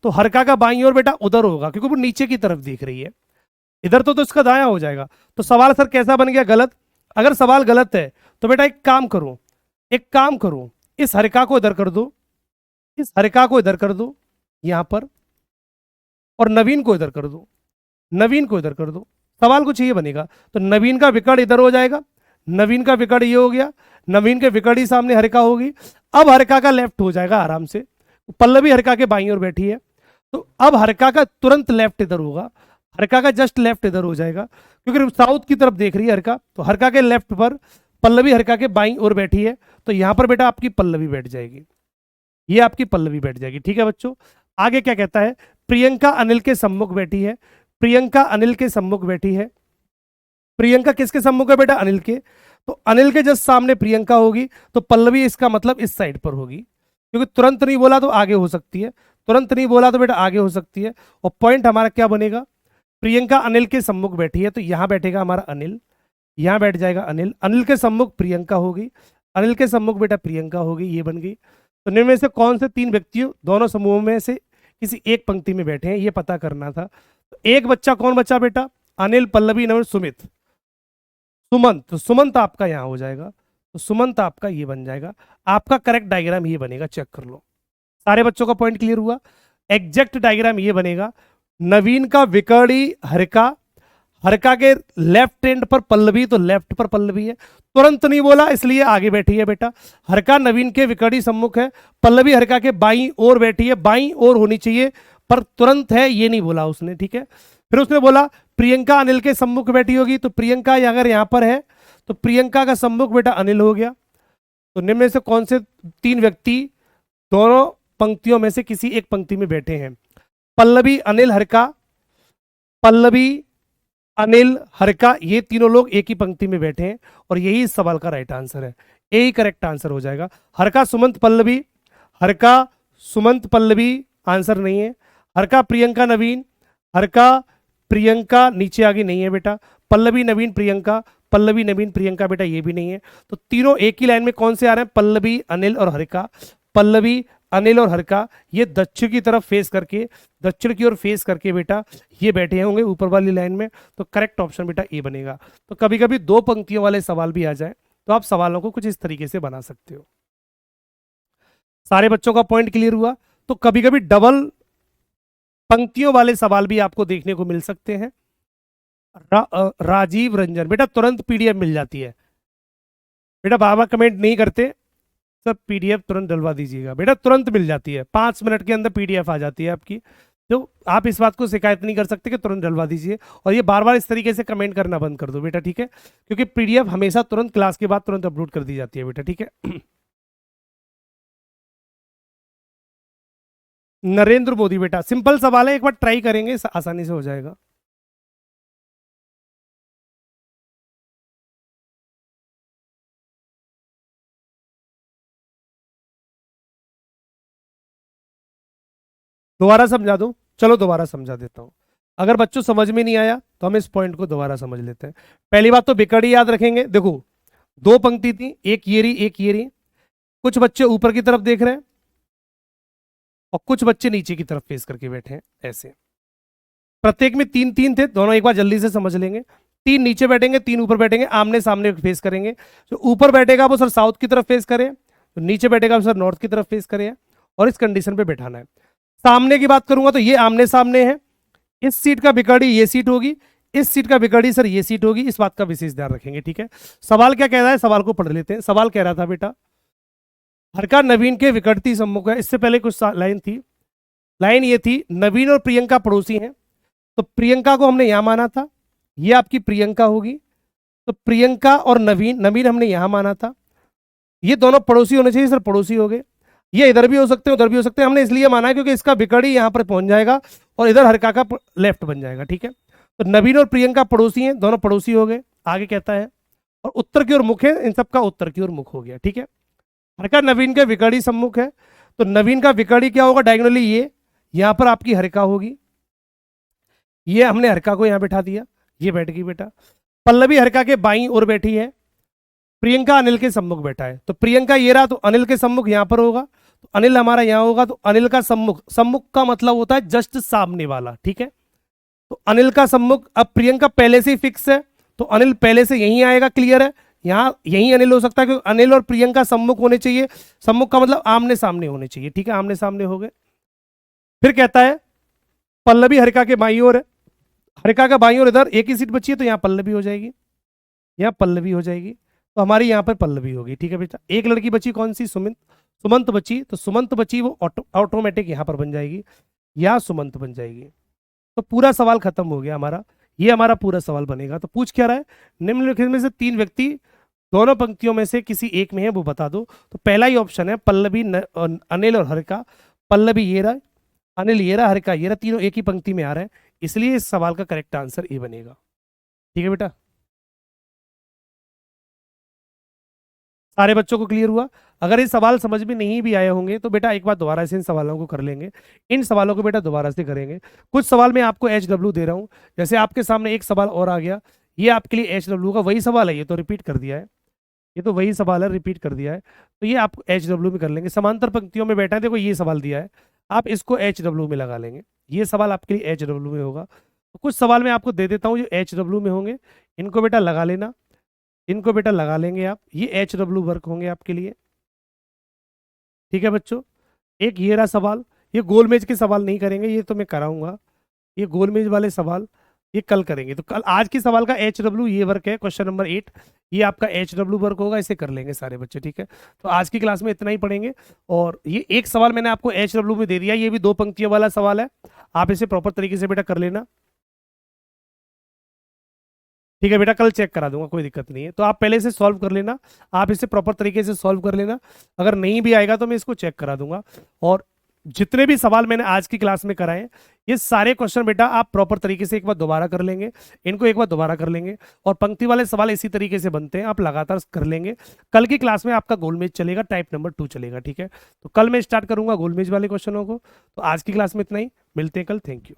तो हरका का बाईं ओर बेटा उधर होगा क्योंकि वो नीचे की तरफ देख रही है। इधर तो इसका दाया हो जाएगा। तो सवाल सर कैसा बन गया, गलत। अगर सवाल गलत है तो बेटा एक काम करूं, इस हरिका को इधर कर दो, इस हरिका को इधर कर दो यहां पर, और नवीन को इधर कर दो, नवीन को इधर कर दो। सवाल कुछ ये बनेगा, तो नवीन का विकर्ण इधर हो जाएगा, नवीन का विकर्ण ये हो गया, नवीन के विकर्ण ही सामने हरिका होगी। अब हरिका का लेफ्ट हो जाएगा आराम से, पल्लवी हरिका के बाईं ओर बैठी है, तो अब हरिका का तुरंत लेफ्ट इधर होगा, हरिका का जस्ट लेफ्ट इधर हो जाएगा, क्योंकि साउथ की तरफ देख रही है हरिका, तो हरिका के लेफ्ट पर पल्लवी हरिका के बाईं ओर बैठी है, तो यहां पर बेटा आपकी पल्लवी बैठ जाएगी, ये आपकी पल्लवी बैठ जाएगी। ठीक है बच्चों, आगे क्या कहता है, प्रियंका अनिल के सम्मुख बैठी है, प्रियंका अनिल के सम्मुख बैठी है। प्रियंका किसके सम्मुख है बेटा, अनिल के, तो अनिल के जस्ट सामने प्रियंका होगी, तो पल्लवी इसका मतलब इस साइड पर होगी, क्योंकि तुरंत नहीं बोला तो आगे हो सकती है, तुरंत नहीं बोला तो बेटा आगे हो सकती है। और पॉइंट हमारा क्या बनेगा, प्रियंका अनिल के सम्मुख बैठी है, तो यहां बैठेगा हमारा अनिल, यहां बैठ जाएगा अनिल, अनिल के सम्मुख प्रियंका होगी, अनिल के सम्मुख बेटा प्रियंका होगी, ये बन गई। तो निम्न में से कौन से तीन व्यक्ति दोनों समूहों में से किसी एक पंक्ति में बैठे हैं, ये पता करना था। तो एक बच्चा कौन बच्चा बेटा, अनिल, पल्लवी, नवीन, सुमित, सुमंत, तो सुमंत आपका यहां हो जाएगा, तो सुमंत आपका ये बन जाएगा, आपका करेक्ट डायग्राम ये बनेगा, चेक कर लो। सारे बच्चों का पॉइंट क्लियर हुआ। एग्जैक्ट डायग्राम ये बनेगा, नवीन का विकर्णी हरिका, हरिका के लेफ्ट एंड पर पल्लवी, तो लेफ्ट पर पल्लवी है, तुरंत नहीं बोला इसलिए आगे बैठी है बेटा। हरिका नवीन के विकर्णी सम्मुख है, पल्लवी हरिका के बाईं ओर बैठी है, बाईं ओर होनी चाहिए पर तुरंत है ये नहीं बोला उसने। ठीक है, फिर उसने बोला प्रियंका अनिल के सम्मुख बैठी होगी, तो प्रियंका अगर यहां पर है तो प्रियंका का सम्मुख बेटा अनिल हो गया। तो निम्न में से कौन से तीन व्यक्ति दोनों पंक्तियों में से किसी एक पंक्ति में बैठे हैं, पल्लवी अनिल हरिका, पल्लवी अनिल हरिका, ये तीनों लोग एक ही पंक्ति में बैठे हैं, और यही इस सवाल का राइट आंसर है, यही करेक्ट आंसर हो जाएगा। हरिका सुमंत पल्लवी, हरिका सुमंत पल्लवी आंसर नहीं है, हरिका प्रियंका नवीन, हरिका प्रियंका नीचे आगे नहीं है बेटा, पल्लवी नवीन प्रियंका, पल्लवी नवीन प्रियंका बेटा ये भी नहीं है। तो तीनों एक ही लाइन में कौन से आ रहे हैं, पल्लवी अनिल और हरिका, पल्लवी अनिल और हरिका, ये दक्षिण की तरफ फेस करके, दक्षिण की ओर फेस करके बेटा ये बैठे होंगे ऊपर वाली लाइन में, तो करेक्ट ऑप्शन बेटा ए बनेगा। तो कभी कभी दो पंक्तियों वाले सवाल भी आ जाए तो आप सवालों को कुछ इस तरीके से बना सकते हो। सारे बच्चों का पॉइंट क्लियर हुआ। तो कभी कभी डबल पंक्तियों वाले सवाल भी आपको देखने को मिल सकते हैं। राजीव रंजन बेटा तुरंत पीडीएफ मिल जाती है बेटा, बाबा कमेंट नहीं करते, सब पीडीएफ तुरंत डलवा दीजिएगा बेटा, तुरंत मिल जाती है, 5 मिनट के अंदर पीडीएफ आ जाती है आपकी। तो आप इस बात को शिकायत नहीं कर सकते कि तुरंत डलवा दीजिए, और ये बार बार इस तरीके से कमेंट करना बंद कर दो बेटा, ठीक है, क्योंकि पीडीएफ हमेशा तुरंत क्लास के बाद तुरंत अपलोड कर दी जाती है बेटा, ठीक है। नरेंद्र मोदी बेटा सिंपल सवाल है, एक बार ट्राई करेंगे आसानी से हो जाएगा। दोबारा समझा दूं, चलो दोबारा समझा देता हूं, अगर बच्चों समझ में नहीं आया तो हम इस पॉइंट को दोबारा समझ लेते हैं। पहली बात तो विकर्णी याद रखेंगे, देखो दो पंक्ति थी, एक ये रही एक ये रही, कुछ बच्चे ऊपर की तरफ देख रहे हैं और कुछ बच्चे नीचे की तरफ फेस करके बैठे हैं, ऐसे प्रत्येक में 3-3 थे, दोनों एक बार जल्दी से समझ लेंगे। 3 नीचे बैठेंगे, 3 ऊपर बैठेंगे, आमने सामने फेस करेंगे। जो ऊपर बैठेगा वो सर साउथ की तरफ फेस करे, तो नीचे बैठेगा वो सर नॉर्थ की तरफ फेस करे, और इस कंडीशन पे बैठाना है। सामने की बात करूंगा तो ये आमने सामने है, इस सीट का विकर्णी ये सीट होगी, इस सीट का विकर्णी सर ये सीट होगी, इस बात का विशेष ध्यान रखेंगे, ठीक है। सवाल क्या कह रहा है, सवाल को पढ़ लेते हैं। सवाल कह रहा था बेटा हरका नवीन के विकटती सम्मुख है, इससे पहले कुछ लाइन थी, लाइन ये थी नवीन और प्रियंका पड़ोसी हैं, तो प्रियंका को हमने यहां माना था, ये आपकी प्रियंका होगी, तो प्रियंका और नवीन, नवीन हमने यहां माना था, ये दोनों पड़ोसी होने चाहिए सर, पड़ोसी हो गए, ये इधर भी हो सकते हैं उधर भी हो सकते हैं, हमने इसलिए माना है क्योंकि इसका विकर्णी यहां पर पहुंच जाएगा और इधर हरका का लेफ्ट बन जाएगा, ठीक है। तो नवीन और प्रियंका पड़ोसी हैं, दोनों पड़ोसी हो गए, आगे कहता है और उत्तर की ओर मुख है, इन सबका उत्तर की ओर मुख हो गया, ठीक है। हरका नवीन के विकर्णी सम्मुख है, तो नवीन का विकर्णी क्या होगा डायगोनली, ये यहां पर आपकी हरका होगी, ये हमने हरका को यहां बैठा दिया, ये बैठ गई बेटा। पल्लवी हरका के बाईं ओर बैठी है, प्रियंका अनिल के सम्मुख बैठा है, तो प्रियंका ये रहा, तो अनिल के सम्मुख यहां पर होगा, तो अनिल हमारा यहां होगा, तो अनिल का सम्मुख, सम्मुख का मतलब होता है जस्ट सामने वाला, ठीक है। तो अनिल का सम्मुख, अब प्रियंका पहले से ही फिक्स है तो अनिल पहले से यहीं आएगा, क्लियर है, यहां यहीं अनिल हो सकता है क्योंकि अनिल और प्रियंका सम्मुख होने चाहिए। सम्मुख का मतलब आमने सामने होने चाहिए, ठीक है, आमने सामने हो गए। फिर कहता है पल्लवी हरिका के बाईं ओर है, हरिका का बाईं ओर इधर एक ही सीट बची है तो यहाँ पल्लवी हो जाएगी, यहाँ पल्लवी हो जाएगी, तो हमारी यहाँ पर पल्लवी होगी, ठीक है बेटा। एक लड़की बची कौन सी, सुमंत, सुमंत बची, तो सुमंत बची वो ऑटोमेटिक यहाँ पर बन जाएगी, यहाँ सुमंत बन जाएगी। तो पूरा सवाल खत्म हो गया हमारा, ये हमारा पूरा सवाल बनेगा। तो पूछ क्या रहा है, निम्नलिखित में से तीन व्यक्ति दोनों पंक्तियों में से किसी एक में है वो बता दो। तो पहला ही ऑप्शन है पल्लवी अनिल और हरिका, पल्लवी ये रहा, अनिल ये रहा, हरिका ये रहा, तीनों एक ही पंक्ति में आ रहे हैं, इसलिए इस सवाल का करेक्ट आंसर ए बनेगा, ठीक है बेटा। सारे बच्चों को क्लियर हुआ? अगर ये सवाल समझ में नहीं भी आए होंगे तो बेटा एक बार दोबारा से इन सवालों को कर लेंगे, इन सवालों को बेटा दोबारा से करेंगे। कुछ सवाल मैं आपको HW दे रहा हूँ, जैसे आपके सामने एक सवाल और आ गया, ये आपके लिए HW का वही सवाल है, ये तो रिपीट कर दिया है, ये तो वही सवाल है, रिपीट कर दिया है, तो ये आप HW में कर लेंगे। समांतर पंक्तियों में बैठा है, देखो ये सवाल दिया है, आप इसको HW में लगा लेंगे, ये सवाल आपके लिए HW में होगा। तो कुछ सवाल मैं आपको दे देता हूँ जो HW में होंगे, इनको बेटा लगा लेना, इनको बेटा लगा लेंगे आप, ये HW वर्क होंगे आपके लिए, ठीक है बच्चों। एक ये रहा सवाल, ये गोलमेज के सवाल नहीं करेंगे, ये तो मैं कराऊंगा, ये गोलमेज वाले सवाल ये कल करेंगे। तो कल आज की सवाल का HW ये वर्क है, क्वेश्चन नंबर 8, ये आपका HW वर्क होगा, इसे कर लेंगे सारे बच्चे, ठीक है। तो आज की क्लास में इतना ही पढ़ेंगे। और ये एक सवाल मैंने आपको HW में दे दिया, ये भी 2 पंक्तियों वाला सवाल है, आप इसे प्रॉपर तरीके से बेटा कर लेना, ठीक है बेटा, कल चेक करा दूंगा, कोई दिक्कत नहीं है। तो आप पहले से सॉल्व कर लेना, आप इसे प्रॉपर तरीके से सॉल्व कर लेना, अगर नहीं भी आएगा तो मैं इसको चेक करा दूंगा। और जितने भी सवाल मैंने आज की क्लास में कराए, ये सारे क्वेश्चन बेटा आप प्रॉपर तरीके से एक बार दोबारा कर लेंगे, इनको एक बार दोबारा कर लेंगे, और पंक्ति वाले सवाल इसी तरीके से बनते हैं, आप लगातार कर लेंगे। कल की क्लास में आपका गोलमेज चलेगा, टाइप नंबर 2 चलेगा, ठीक है। तो कल मैं स्टार्ट करूंगा गोलमेज वाले क्वेश्चनों को। तो आज की क्लास में इतना ही, मिलते हैं कल, थैंक यू।